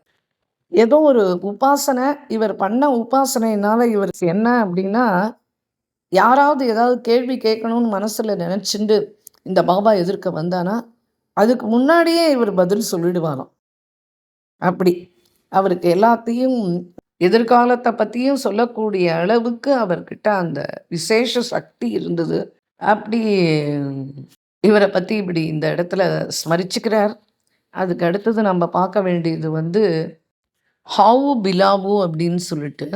ஏதோ ஒரு உபாசனை இவர் பண்ண உபாசனையினால் இவருக்கு என்ன அப்படின்னா, யாராவது ஏதாவது கேள்வி கேட்கணும்னு மனசில் நினச்சிண்டு இந்த பாபா எதிர்க்க வந்தானா அதுக்கு முன்னாடியே இவர் பதில் சொல்லிடுவாராம். அப்படி அவருக்கு எல்லாத்தையும் எதிர்காலத்தை பற்றியும் சொல்லக்கூடிய அளவுக்கு அவர்கிட்ட அந்த விசேஷ சக்தி இருந்தது. அப்படி இவரை பற்றி இப்படி இந்த இடத்துல ஸ்மரிச்சுக்கிறார். அதுக்கு அடுத்தது நம்ம பார்க்க வேண்டியது வந்து ஹாவு பிலாவு அப்படின்னு சொல்லிட்டு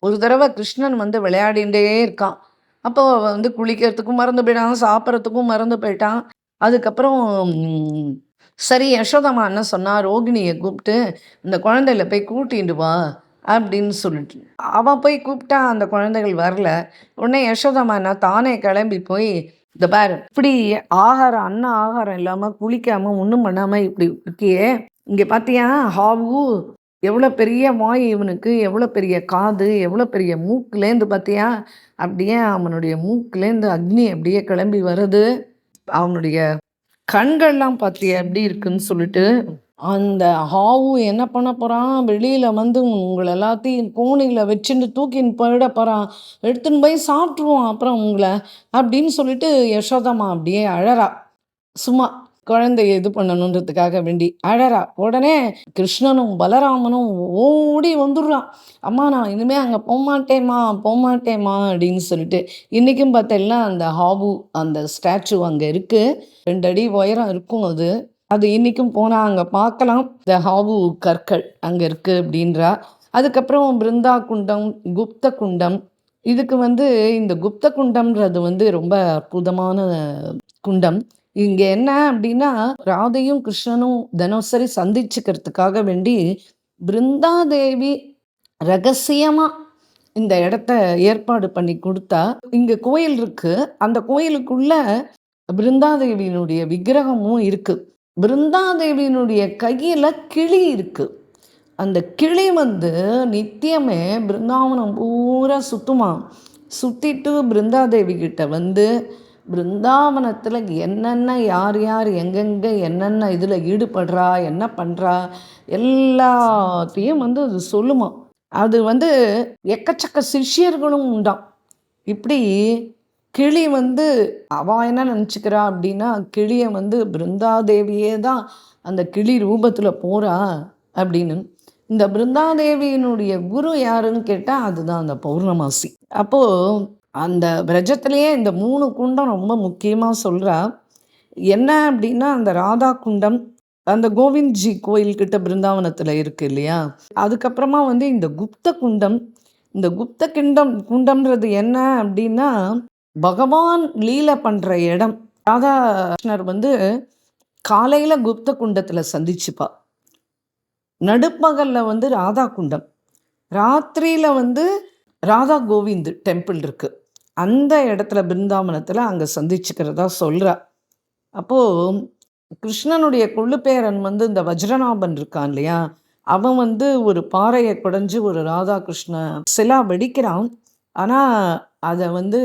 ஒரு தடவை கிருஷ்ணன் வந்து விளையாடிகிட்டே இருக்கான். அப்போ வந்து குளிக்கிறதுக்கும் மறந்து போயிட்டான், சாப்பிட்றதுக்கும் மறந்து போயிட்டான். அதுக்கப்புறம் சரி யசோதாமா என்ன சொன்னா, ரோகிணியை கூப்பிட்டு இந்த குழந்தைகளை போய் கூட்டிட்டு வா அப்படின்னு சொல்லிட்டு அவன் போய் கூப்பிட்டா அந்த குழந்தைகள் வரல. உடனே யசோதாமா என்ன தானே கிளம்பி போய் இந்த பாரு இப்படி ஆகாரம் இல்லாமல் குளிக்காமல் ஒன்றும் பண்ணாமல் இப்படி இருக்கியே, இங்கே பார்த்தியா ஹாவு எவ்வளோ பெரிய வாய் இவனுக்கு, எவ்வளோ பெரிய காது, எவ்வளோ பெரிய மூக்குலேருந்து பார்த்தியா, அப்படியே அவனுடைய மூக்குலேருந்து அக்னி அப்படியே கிளம்பி வருது, அவனுடைய கண்கள்லாம் பார்த்தியா எப்படி இருக்குன்னு சொல்லிட்டு அந்த ஹாவு என்ன பண்ண போகிறான், வெளியில் வந்து உங்களை எல்லாத்தையும் கோணியில் வச்சுட்டு தூக்கின்னு போயிட போகிறான், எடுத்துன்னு போய் சாப்பிட்ருவான் அப்புறம் உங்களை அப்படின்னு சொல்லிட்டு யசோதாமா அப்படியே அழறா. சும்மா குழந்தைய இது பண்ணணுன்றதுக்காக வேண்டி அழறா. உடனே கிருஷ்ணனும் பலராமனும் ஓடி வந்துடுறான். அம்மா நான் இனிமே அங்கே போமாட்டேம்மா போமாட்டேம்மா அப்படின்னு சொல்லிட்டு. இன்றைக்கும் பார்த்தீங்கன்னா அந்த ஹாபு அந்த ஸ்டாச்சு அங்கே இருக்குது. 2 அடி உயரம் இருக்கும் அது. அது இன்றைக்கும் போனால் அங்கே பார்க்கலாம். இந்த ஹாபு கற்கள் அங்கே இருக்குது அப்படின்றா. அதுக்கப்புறம் பிருந்தா குண்டம், குப்த குண்டம். இதுக்கு வந்து இந்த குப்த குண்டம்ன்றது வந்து ரொம்ப அற்புதமான குண்டம். இங்க என்ன அப்படின்னா, ராதையும் கிருஷ்ணனும் தினசரி சந்திச்சுக்கிறதுக்காக வேண்டி பிருந்தாதேவி ரகசியமா இந்த இடத்த ஏற்பாடு பண்ணி கொடுத்தா. இங்க கோயில் இருக்கு. அந்த கோயிலுக்குள்ள பிருந்தாதேவியினுடைய விக்கிரகமும் இருக்கு. பிருந்தாதேவியினுடைய கையில கிளி இருக்கு. அந்த கிளி வந்து நித்தியமே பிருந்தாவனம் பூரா சுற்றுமா. சுற்றிட்டு பிருந்தாதேவி கிட்ட வந்து பிருந்தாவனத்தில் என்னென்ன யார் யார் எங்கெங்கே என்னென்ன இதில் ஈடுபடுறா என்ன பண்ணுறா எல்லாத்தையும் வந்து அது சொல்லுமா. அது வந்து எக்கச்சக்க சிஷ்யர்களும் உண்டாம். இப்படி கிளி வந்து அவள் என்ன நினச்சிக்கிறா அப்படின்னா, கிளியை வந்து பிருந்தாதேவியே தான் அந்த கிளி ரூபத்தில் போகிறா அப்படின்னு. இந்த பிருந்தாதேவியினுடைய குரு யாருன்னு கேட்டால் அதுதான் அந்த பௌர்ணமாசி. அப்போது அந்த பிரஜத்திலேயே இந்த 3 குண்டம் ரொம்ப முக்கியமாக சொல்கிறா. என்ன அப்படின்னா, அந்த ராதா குண்டம் அந்த கோவிந்த்ஜி கோயில்கிட்ட பிருந்தாவனத்தில் இருக்குது இல்லையா. அதுக்கப்புறமா வந்து இந்த குப்த குண்டம். இந்த குப்த குண்டம்ன்றது என்ன அப்படின்னா, பகவான் லீலை பண்ணுற இடம். ராதா கிருஷ்ணர் வந்து காலையில் குப்த குண்டத்தில் சந்திச்சுப்பா. நடுப்பகலில் வந்து ராதா குண்டம். ராத்திரியில் வந்து ராதா கோவிந்த் டெம்பிள் இருக்குது. அந்த இடத்துல பிருந்தாவனத்தில் அங்கே சந்திச்சுக்கிறதா சொல்கிறா. அப்போது கிருஷ்ணனுடைய கொள்ளுப்பேரன் வந்து இந்த வஜ்ரநாபன் இருக்கான் இல்லையா, அவன் வந்து ஒரு பாறையை குடைஞ்சு ஒரு ராதா கிருஷ்ண சிலா வெடிக்கிறான். ஆனால் அதை வந்து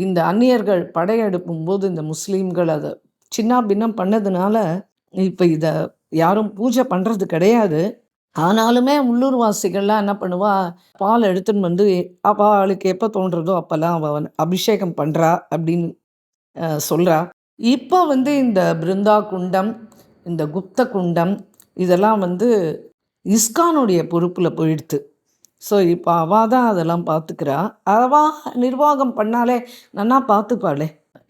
இந்த அந்நியர்கள் படையெடுக்கும் போது இந்த முஸ்லீம்கள் அதை சின்ன பின்னம் பண்ணதுனால இப்போ இதை யாரும் பூஜை பண்ணுறது கிடையாது. ஆனாலுமே உள்ளூர்வாசிகள்லாம் என்ன பண்ணுவா, பால் எடுத்துன்னு வந்து அவளுக்கு எப்போ தோன்றதோ அப்போல்லாம் அவள் அபிஷேகம் பண்ணுறா அப்படின்னு சொல்கிறா. இப்போ வந்து இந்த பிருந்தா குண்டம், இந்த குப்த குண்டம் இதெல்லாம் வந்து இஸ்கானுடைய பொறுப்பில் போயிடுத்து. ஸோ இப்போ அவள் தான் அதெல்லாம் பார்த்துக்கிறா. அவள் நிர்வாகம் பண்ணாலே நன்னா பார்த்துப்பாளே.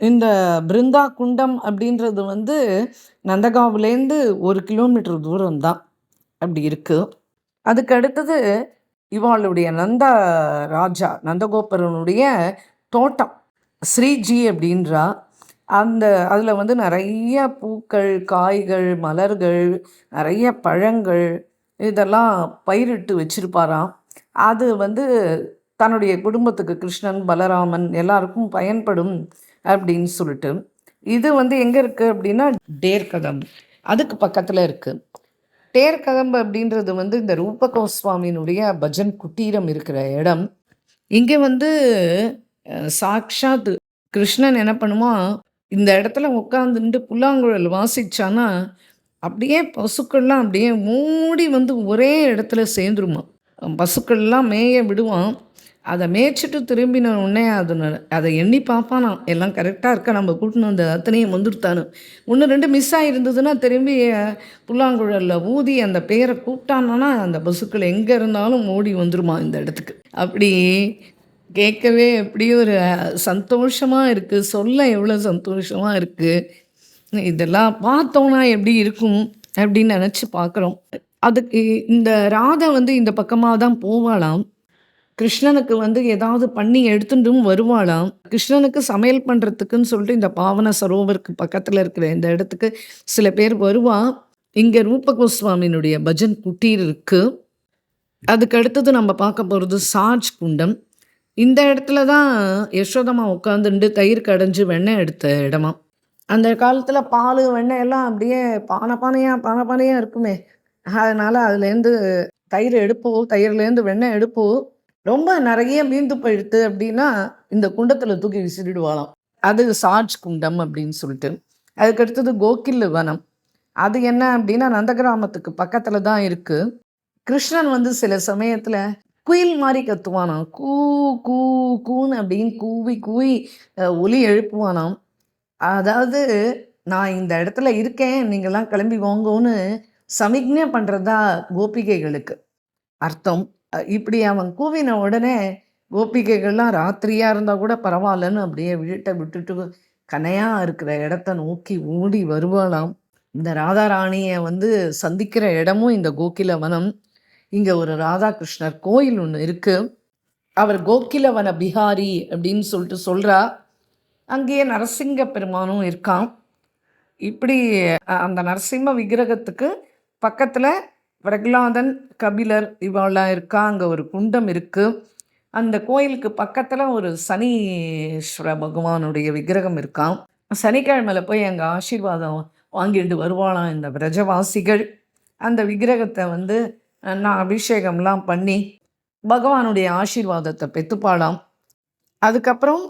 இந்த பிருந்தா குண்டம் அப்படின்றது வந்து நந்தகாவுலேருந்து 1 கிலோமீட்டர் தூரம்தான் அப்படி இருக்குது. அதுக்கு அடுத்தது இவாளுடைய ராஜா நந்தகோபுரனுடைய தோட்டம் ஸ்ரீஜி அப்படின்றா. அதில் வந்து நிறைய பூக்கள், காய்கள், மலர்கள், நிறைய பழங்கள் இதெல்லாம் பயிரிட்டு வச்சிருப்பாராம். அது வந்து தன்னுடைய குடும்பத்துக்கு கிருஷ்ணன் பலராமன் எல்லாருக்கும் பயன்படும் அப்படின்னு சொல்லிட்டு. இது வந்து எங்கே இருக்குது அப்படின்னா டேர்கதம் அதுக்கு பக்கத்தில் இருக்குது. டேர்கதம்பு அப்படின்றது வந்து இந்த ரூப கோஸ்வாமியினுடைய பஜன் குட்டீரம் இருக்கிற இடம். இங்கே வந்து சாக்ஷாத் கிருஷ்ணன் என்ன பண்ணுவான், இந்த இடத்துல உட்காந்துட்டு புல்லாங்குழல் வாசிச்சானா அப்படியே பசுக்கள்லாம் அப்படியே மூடி வந்து ஒரே இடத்துல சேர்ந்துருமா. பசுக்கள்லாம் மேய விடுவான். அதை மேய்ச்சிட்டு திரும்பின உடனே அதை எண்ணி பார்ப்பானா, எல்லாம் கரெக்டாக இருக்கா, நம்ம கூட்டின்னு வந்து அத்தனையும் வந்துடுத்தானு. 1 2 மிஸ் ஆகிருந்ததுன்னா திரும்பி புல்லாங்குழலில் ஊதி அந்த பேரை கூப்பிட்டானா அந்த பசுக்கள் எங்கே இருந்தாலும் ஓடி வந்துருமா இந்த இடத்துக்கு. அப்படி கேட்கவே எப்படி ஒரு சந்தோஷமாக இருக்குது, சொல்ல எவ்வளோ சந்தோஷமாக இருக்குது. இதெல்லாம் பார்த்தோன்னா எப்படி இருக்கும் அப்படின்னு நினச்சி பார்க்குறோம். அதுக்கு இந்த ராதை வந்து இந்த பக்கமாக தான் போவாளாம். கிருஷ்ணனுக்கு வந்து ஏதாவது பண்ணி எடுத்துட்டும் வருவாளாம். கிருஷ்ணனுக்கு சமையல் பண்ணுறதுக்குன்னு சொல்லிட்டு இந்த பாவன சரோவருக்கு பக்கத்தில் இருக்கிற இந்த இடத்துக்கு சில பேர் வருவா. இங்கே ரூப கோஸ்வாமியினுடைய பஜன் குட்டீர் இருக்குது. அதுக்கு அடுத்தது நம்ம பார்க்க போகிறது சாஜ் குண்டம். இந்த இடத்துல தான் யசோதம்மா உட்காந்துட்டு தயிர் கடைஞ்சி வெண்ணெய் எடுத்த இடமா. அந்த காலத்தில் பால் வெண்ணெய் எல்லாம் அப்படியே பானையாக இருக்குமே. அதனால் அதுலேருந்து தயிர் எடுப்போம், தயிர்லேருந்து வெண்ணெய் எடுப்போம். ரொம்ப நிறைய மீந்து போயிடுத்து அப்படின்னா இந்த குண்டத்தில் தூக்கி விசிறிடுவாளாம். அது சாஜ் குண்டம் அப்படின்னு சொல்லிட்டு. அதுக்கடுத்தது கோகில் வனம். அது என்ன அப்படின்னா நந்தகிராமத்துக்கு பக்கத்தில் தான் இருக்குது. கிருஷ்ணன் வந்து சில சமயத்தில் குயில் மாதிரி கத்துவானாம். கூ கூ கூன்னு அப்படின்னு கூவி கூவி ஒலி எழுப்புவானாம். அதாவது நான் இந்த இடத்துல இருக்கேன், நீங்கள்லாம் கிளம்பி வாங்கோன்னு சமிக்ஞை பண்ணுறதா கோபிகைகளுக்கு அர்த்தம். இப்படி அவன் கூவின உடனே கோபிகைகள்லாம் ராத்திரியாக இருந்தால் கூட பரவாயில்லன்னு அப்படியே வீட்டை விட்டுட்டு கனையாக இருக்கிற இடத்த நோக்கி ஓடி வருவாளாம். இந்த ராதாராணியை வந்து சந்திக்கிற இடமும் இந்த கோகிலவனம். இங்கே ஒரு ராதாகிருஷ்ணர் கோயில் ஒன்று இருக்குது. அவர் கோகிலவன பிஹாரி அப்படின்னு சொல்லிட்டு சொல்கிறா. அங்கேயே நரசிங்க பெருமானும் இருக்கான். இப்படி அந்த நரசிம்ம விக்கிரகத்துக்கு பக்கத்தில் பிரகலாதன், கபிலர் இவெல்லாம் இருக்கா. அங்கே ஒரு குண்டம் இருக்குது. அந்த கோயிலுக்கு பக்கத்தில் ஒரு சனீஸ்வர பகவானுடைய விக்கிரகம் இருக்கான். சனிக்கிழமையில் போய் அங்கே ஆசீர்வாதம் வாங்கிட்டு வருவாளாம் இந்த பிரஜவாசிகள். அந்த விக்கிரகத்தை வந்து நான் அபிஷேகம்லாம் பண்ணி பகவானுடைய ஆசீர்வாதத்தை பெற்றுப்பாளாம். அதுக்கப்புறம்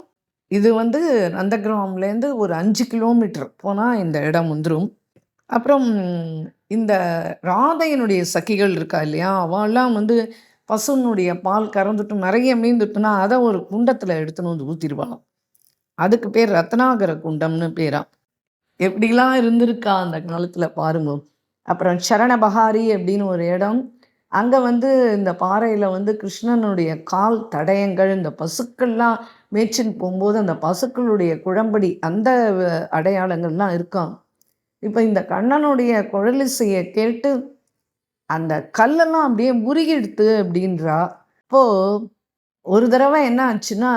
இது வந்து நந்தகிராம்லேருந்து ஒரு 5 கிலோமீட்டர் போனால் இந்த இடம் வந்துடும். அப்புறம் இந்த ராதையினுடைய சகிகள் இருக்கா இல்லையா, அவெல்லாம் வந்து பசுனுடைய பால் கறந்துட்டு நிறைய மீந்துட்டுனா அதை ஒரு குண்டத்தில் எடுத்துன்னு வந்து ஊற்றிடுவாளாம். அதுக்கு பேர் ரத்னாகர குண்டம்னு பேரா. எப்படிலாம் இருந்திருக்கா அந்த காலத்தில் பாருங்க. அப்புறம் சரணபகாரி அப்படின்னு ஒரு இடம். அங்கே வந்து இந்த பாறையில் வந்து கிருஷ்ணனுடைய கால் தடயங்கள், இந்த பசுக்கள்லாம் மேய்ச்சின்னு போகும்போது அந்த பசுக்களுடைய குழம்படி அந்த அடையாளங்கள்லாம் இருக்காம். இப்போ இந்த கண்ணனுடைய குழலிசையை கேட்டு அந்த கல்லெல்லாம் அப்படியே முருகிடுத்து அப்படின்றா. இப்போது ஒரு தடவை என்ன ஆச்சுன்னா,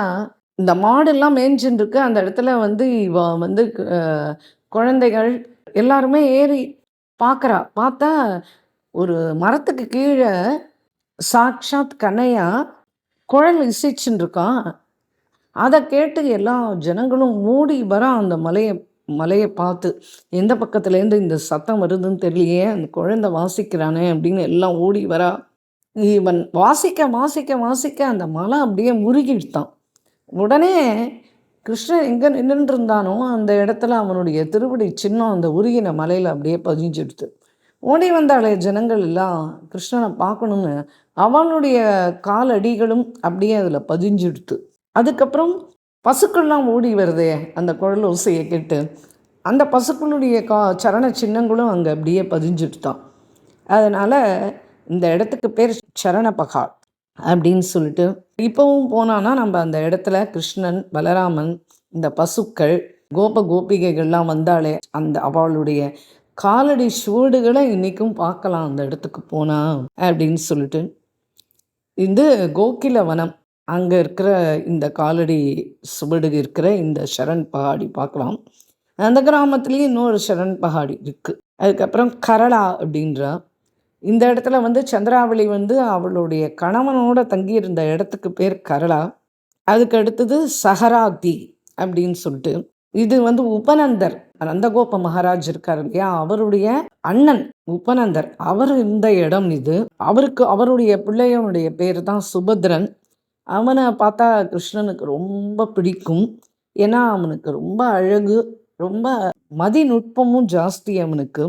இந்த மாடெல்லாம் மேய்ஞ்சின்னு இருக்கு. அந்த இடத்துல வந்து இவ வந்து குழந்தைகள் எல்லாருமே ஏறி பார்க்குறா. பார்த்தா ஒரு மரத்துக்கு கீழே சாக்ஷாத் கண்ணையா குழல் இசைச்சுன்னு இருக்கான். அதை கேட்டு எல்லா ஜனங்களும் மூடி வர அந்த மலையை பார்த்து, எந்த பக்கத்துலேருந்து இந்த சத்தம் வருதுன்னு தெரியலையே, அந்த குழந்தை வாசிக்கிறானே அப்படின்னு எல்லாம் ஓடி வரா. இவன் வாசிக்க வாசிக்க வாசிக்க அந்த மலை அப்படியே முருகிடுத்தான். உடனே கிருஷ்ணன் எங்கே நின்றுட்டு இருந்தானோ அந்த இடத்துல அவனுடைய திருவடி சின்னம் அந்த உருகின மலையில் அப்படியே பதிஞ்சிடுது. ஓடி வந்தாலே ஜனங்கள் எல்லாம் கிருஷ்ணனை பார்க்கணுன்னு அவனுடைய காலடிகளும் அப்படியே அதில் பதிஞ்சிடுது. அதுக்கப்புறம் பசுக்கள்லாம் ஓடி வருதே அந்த குழல் ஓசையை கேட்டு, அந்த பசுக்களுடைய சரண சின்னங்களும் அங்கே அப்படியே பதிஞ்சிடுதான். அதனால் இந்த இடத்துக்கு பேர் சரணபகா அப்படின்னு சொல்லிட்டு இப்போவும் போனான்னா நம்ம அந்த இடத்துல கிருஷ்ணன், பலராமன், இந்த பசுக்கள், கோபிகைகள்லாம் வந்தாலே அந்த அவளுடைய காலடி சுவடுகளை இன்றைக்கும் பார்க்கலாம் அந்த இடத்துக்கு போனால் அப்படின்னு சொல்லிட்டு. இது கோகிலவனம். அங்கே இருக்கிற இந்த காலடி சுவடு இருக்கிற இந்த சரண் பகாடி பார்க்கலாம். அந்த கிராமத்துலேயும் இன்னொரு சரண் பகாடி இருக்குது. அதுக்கப்புறம் கரளா அப்படின்றா. இந்த இடத்துல வந்து சந்திராவளி வந்து அவளுடைய கணவனோட தங்கியிருந்த இடத்துக்கு பேர் கரளா. அதுக்கு அடுத்தது சஹராதி அப்படின்னு சொல்லிட்டு, இது வந்து உபநந்தர், நந்தகோப மகாராஜ் இருக்கார் இல்லையா, அவருடைய அண்ணன் உபநந்தர், அவர் இந்த இடம் இது. அவருடைய பிள்ளையனுடைய பேர் தான் சுபத்ரன். அவனை பார்த்தா கிருஷ்ணனுக்கு ரொம்ப பிடிக்கும். ஏன்னா அவனுக்கு ரொம்ப அழகு, ரொம்ப மதிநுட்பமும் ஜாஸ்தி அவனுக்கு.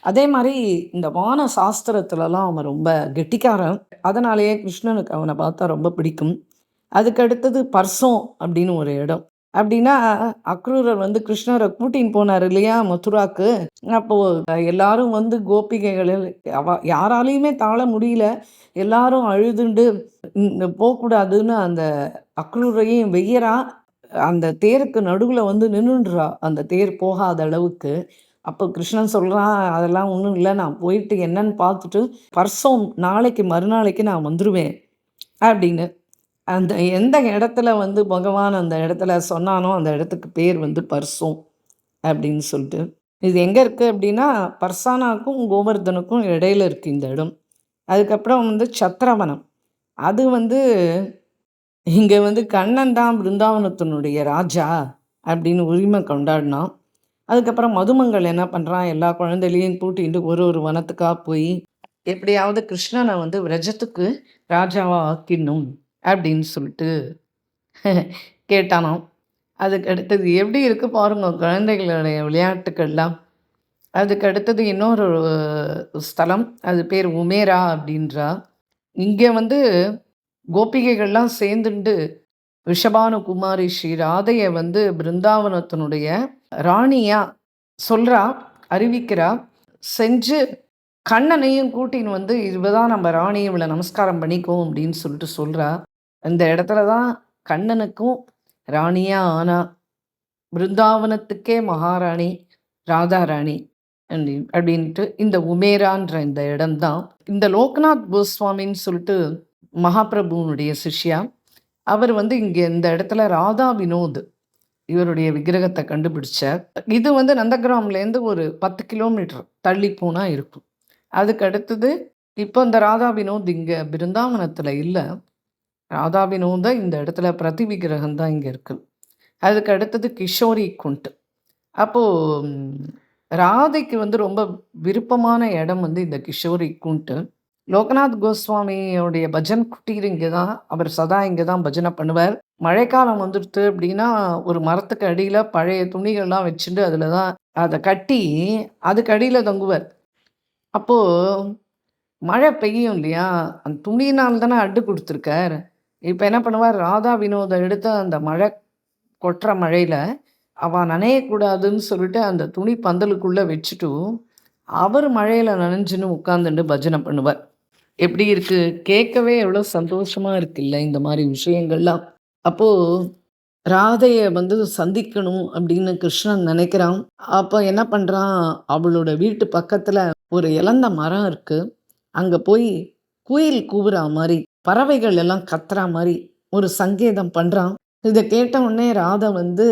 அதே மாதிரி இந்த வான சாஸ்திரத்துலலாம் அவன் ரொம்ப கெட்டிக்காரன். அதனாலேயே கிருஷ்ணனுக்கு அவனை பார்த்தா ரொம்ப பிடிக்கும். அதுக்கு அடுத்தது பர்சோம் அப்படின்னு ஒரு இடம். அப்படின்னா அக்ரூரர் வந்து கிருஷ்ணரை கூட்டின்னு போனார் இல்லையா மதுராக்கு. அப்போது எல்லாரும் வந்து கோபிகைகளில் யாராலையுமே தாழ முடியல. எல்லாரும் அழுதுண்டு போகக்கூடாதுன்னு அந்த அக்ரூரையும் வெய்யரா. அந்த தேருக்கு நடுவில் வந்து நின்றுன்றா அந்த தேர் போகாத அளவுக்கு. அப்போ கிருஷ்ணன் சொல்கிறான், அதெல்லாம் ஒன்றும் இல்லை, நான் போயிட்டு என்னன்னு பார்த்துட்டு பர்சோம் நாளைக்கு மறுநாளைக்கு நான் வந்துடுவேன் அப்படின்னு. அந்த எந்த இடத்துல வந்து பகவான் அந்த இடத்துல சொன்னானோ அந்த இடத்துக்கு பேர் வந்து பர்சோம் அப்படின்னு சொல்லிட்டு. இது எங்கே இருக்குது அப்படின்னா பர்சானாக்கும் கோவர்தனுக்கும் இடையில இருக்குது இந்த இடம். அதுக்கப்புறம் வந்து சத்திரவனம். அது வந்து இங்கே வந்து கண்ணன் தான் பிருந்தாவனத்தினுடைய ராஜா அப்படின்னு உரிமை கொண்டாடினான். அதுக்கப்புறம் மதுமங்கள் என்ன பண்ணுறான், எல்லா குழந்தைகளையும் கூட்டிகிட்டு ஒரு வனத்துக்காக போய் எப்படியாவது கிருஷ்ணனை வந்து விரஜத்துக்கு ராஜாவாக ஆக்கிடணும் அப்படின்னு சொல்லிட்டு கேட்டானாம். அதுக்கு அடுத்தது எப்படி இருக்குது பாருங்க குழந்தைகளுடைய விளையாட்டுக்கள்லாம். அதுக்கு அடுத்தது இன்னொரு ஸ்தலம், அது பேர் உமேரா அப்படின்றா. இங்கே வந்து கோபிகைகள்லாம் சேர்ந்துண்டு ரிஷபானு குமாரி ஸ்ரீ ராதையை வந்து பிருந்தாவனத்தினுடைய ராணியாக சொல்கிறா, அறிவிக்கிறா. செஞ்சு கண்ணனையும் கூட்டின்னு வந்து இவ தான் நம்ம ராணி, இவளை நமஸ்காரம் பண்ணிக்கோ அப்படின்னு சொல்லிட்டு சொல்கிறா. இந்த இடத்துல தான் கண்ணனுக்கும் ராணியா ஆனா. பிருந்தாவனத்துக்கே மகாராணி, ராதா ராணி அப்படின்ட்டு இந்த உமேரான்ற இந்த இடம்தான். இந்த லோக்நாத் கோஸ்வாமின்னு சொல்லிட்டு மகாபிரபுனுடைய சிஷ்யா. அவர் வந்து இங்கே இந்த இடத்துல ராதா வினோத் இவருடைய விக்கிரகத்தை கண்டுபிடிச்சார். இது வந்து நந்தகிராம்லேருந்து ஒரு 10 கிலோமீட்டர் தள்ளி போனால் இருக்கும். அதுக்கு அடுத்தது இப்போ இந்த ராதா வினோத் இங்கே பிருந்தாவனத்தில் இல்லை. ராதா வினோத இந்த இடத்துல பிரதி விக்கிரகம் தான் இங்கே இருக்குது. அதுக்கு அடுத்தது கிஷோரி குண்ட். அப்போது ராதைக்கு வந்து ரொம்ப விருப்பமான இடம் வந்து இந்த கிஷோரி குண்ட்டு. லோகநாத் கோஸ்வாமியோடைய பஜன் குட்டீர் இங்கே தான். அவர் சதா இங்கே தான் பஜனை பண்ணுவார். மழைக்காலம் வந்துடுது அப்படின்னா ஒரு மரத்துக்கு அடியில் பழைய துணிகள்லாம் வச்சுட்டு அதில் தான் அதை கட்டி அதுக்கு அடியில் தங்குவார். அப்போது மழை பெய்யும் இல்லையா, அந்த துணினால் தானே அட்டு கொடுத்துருக்கார். இப்போ என்ன பண்ணுவார், ராதா வினோதை எடுத்து அந்த மழை கொட்டுற மழையில் அவள் நனையக்கூடாதுன்னு சொல்லிட்டு அந்த துணி பந்தலுக்குள்ளே வச்சுட்டு அவர் மழையில் நனைஞ்சுன்னு உட்காந்துட்டு பஜனை பண்ணுவார். எப்படி இருக்கு? கேட்கவே எவ்வளோ சந்தோஷமா இருக்குல்ல இந்த மாதிரி விஷயங்கள்லாம். அப்போ ராதைய வந்து சந்திக்கணும் அப்படின்னு கிருஷ்ணன் நினைக்கிறான். அப்போ என்ன பண்றான், அவளோட வீட்டு பக்கத்துல ஒரு இலந்த மரம் இருக்கு. அங்க போய் குயில் கூவுறா மாதிரி, பறவைகள் எல்லாம் கத்துறா மாதிரி ஒரு சங்கேதம் பண்றான். இதை கேட்ட உடனே ராதை வந்து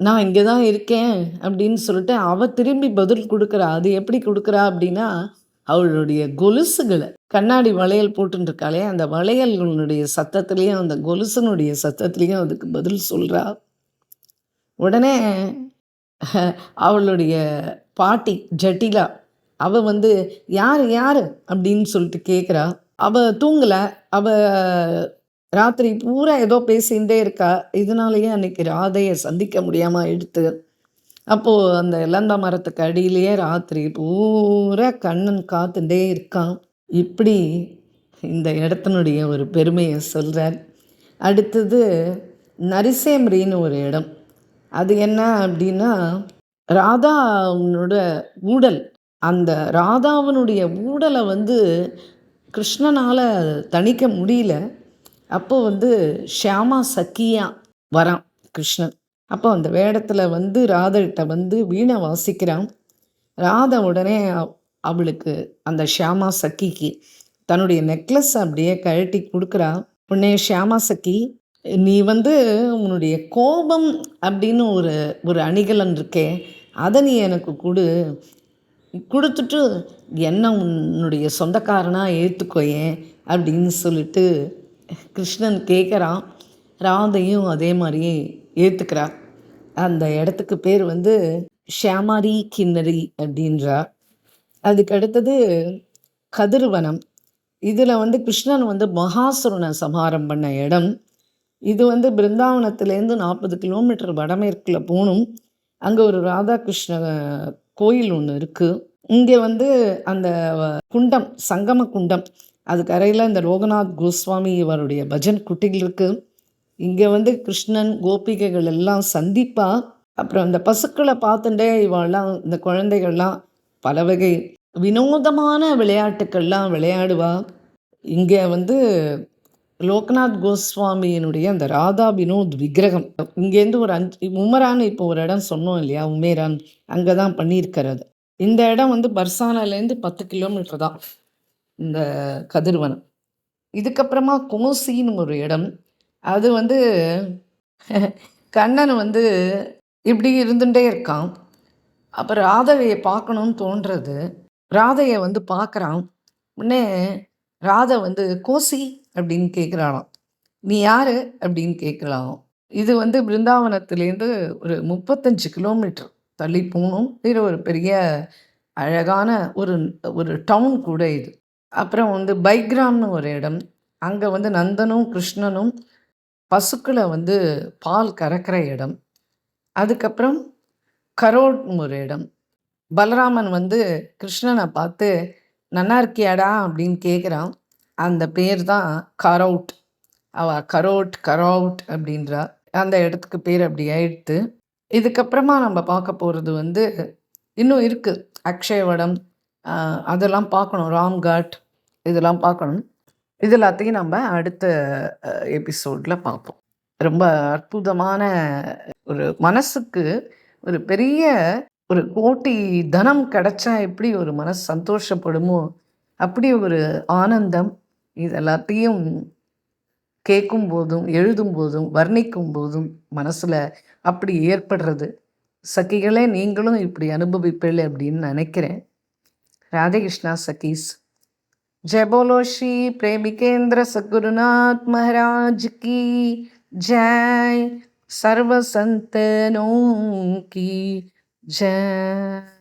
நான் இங்கே தான் இருக்கேன் அப்படின்னு சொல்லிட்டு அவ திரும்பி பதில் கொடுக்குறா. அது எப்படி கொடுக்குறா அப்படின்னா, அவளுடைய கொலுசுகளை கண்ணாடி வளையல் போட்டுருக்காளே அந்த வளையல்களுடைய சத்தத்துலேயும் அந்த கொலுசனுடைய சத்தத்துலேயும் அதுக்கு பதில் சொல்கிறா. உடனே அவளுடைய பாட்டி ஜட்டிலா அவள் வந்து யார் யார் அப்படின்னு சொல்லிட்டு கேட்குறா. அவள் தூங்கலை. அவள் ராத்திரி பூரா ஏதோ பேசிகிட்டே இருக்கா. இதனாலேயே அன்னைக்கு ராதையை சந்திக்க முடியாமல் எடுத்து அப்போது அந்த இலந்த மரத்துக்கு அடியிலேயே ராத்திரி பூரா கண்ணன் காத்துட்டே இருக்கான். இப்படி இந்த இடத்தினுடைய ஒரு பெருமையை சொல்கிறார். அடுத்தது நரிசேம்ரின்னு ஒரு இடம். அது என்ன அப்படின்னா, ராதாவனோட ஊடல். அந்த ராதாவனுடைய ஊடலை வந்து கிருஷ்ணனால் தணிக்க முடியல. அப்போ வந்து ஷியாமா சக்கியா வரான் கிருஷ்ணன். அப்போ அந்த வேடத்தில் வந்து ராதைகிட்ட வந்து வீணை வாசிக்கிறான். ராதை உடனே அவளுக்கு அந்த ஷியாமா சக்கிக்கு தன்னுடைய நெக்லஸ் அப்படியே கழட்டி கொடுக்குறா. உடனே ஷியாமா சக்கி, நீ வந்து உன்னுடைய கோபம் அப்படின்னு ஒரு ஒரு அணிகலன் இருக்கே, அதை நீ எனக்கு கொடுத்துட்டு என்ன உன்னுடைய சொந்தக்காரனாக ஏற்றுக்கோயேன் அப்படின்னு சொல்லிட்டு கிருஷ்ணன் கேட்குறான். ராதையும் அதே மாதிரியே ஏற்றுக்கிறா. அந்த இடத்துக்கு பேர் வந்து ஷியாமாரி கிண்ணரி அப்படின்றா. அதுக்கு அடுத்தது கதிர்வனம். இதில் வந்து கிருஷ்ணன் வந்து மகாசுரனை சம்ஹாரம் பண்ண இடம். இது வந்து பிருந்தாவனத்துலேருந்து 40 கிலோமீட்டர் வடமேற்கில் போகணும். அங்கே ஒரு ராதாகிருஷ்ண கோயில் ஒன்று இருக்குது. இங்கே வந்து அந்த குண்டம், சங்கம குண்டம், அது கரையில் இந்த லோகநாத் கோஸ்வாமி இவருடைய பஜன் குட்டிகள் இருக்குது. இங்கே வந்து கிருஷ்ணன் கோபிகைகள் எல்லாம் சந்திப்பா. அப்புறம் அந்த பசுக்களை பார்த்துட்டே இவாள்லாம் இந்த குழந்தைகள்லாம் பல வகை வினோதமான விளையாட்டுக்கள்லாம் விளையாடுவா. இங்கே வந்து லோக்நாத் கோஸ்வாமியினுடைய அந்த ராதா வினோத் விக்கிரகம் இங்கேருந்து ஒரு 5 உமரான்னு இப்போ ஒரு இடம் சொன்னோம் இல்லையா, உமேரான், அங்கே தான் பண்ணியிருக்கிறது. இந்த இடம் வந்து பர்சானாலேருந்து 10 கிலோமீட்டர் தான் இந்த கதிர்வனம். இதுக்கப்புறமா கோசின்னு ஒரு இடம். அது வந்து கண்ணன் வந்து இப்படி இருந்துகிட்டே இருக்கான். அப்புறம் ராதையை பார்க்கணுன்னு தோன்றது. ராதையை வந்து பார்க்குறான். உடனே ராதை வந்து கோசி அப்படின்னு கேட்குறாளாம். நீ யார் அப்படின்னு கேட்கலாம். இது வந்து பிருந்தாவனத்துலேருந்து ஒரு 35 கிலோமீட்டர் தள்ளி போகணும். இது ஒரு பெரிய அழகான ஒரு ஒரு டவுன் கூட இது. அப்புறம் வந்து பைக்ராம்னு ஒரு இடம். அங்கே வந்து நந்தனும் கிருஷ்ணனும் பசுக்களை வந்து பால் கறக்கிற இடம். அதுக்கப்புறம் கரோட்னு ஒரு இடம். பலராமன் வந்து கிருஷ்ணனை பார்த்து நன்னா இருக்கியாடா அப்படின்னு கேட்குறான். அந்த பேர் தான் கரவுட். கரவுட் அப்படின்றா. அந்த இடத்துக்கு பேர் அப்படி ஆயிடுத்து. இதுக்கப்புறமா நம்ம பார்க்க போகிறது வந்து இன்னும் இருக்குது. அக்ஷயவடம் அதெல்லாம் பார்க்கணும். ராம்காட் இதெல்லாம் பார்க்கணும். இது எல்லாத்தையும் நம்ம அடுத்த எபிசோடில் பார்ப்போம். ரொம்ப அற்புதமான ஒரு மனசுக்கு ஒரு பெரிய ஒரு கோட்டி தனம் கிடைச்சா எப்படி ஒரு மனசு சந்தோஷப்படுமோ அப்படி ஒரு ஆனந்தம் இது எல்லாத்தையும் கேட்கும் போதும் எழுதும் போதும் வர்ணிக்கும் போதும் மனசில் அப்படி ஏற்படுறது. சகிகளே நீங்களும் இப்படி அனுபவிப்பீர்கள் அப்படின்னு நினைக்கிறேன். ராதே கிருஷ்ணா सखीस। जय बोलो श्री प्रेमिकेंद्र सद्गुरुनाथ महाराज की जय। सर्व संतनों की जय।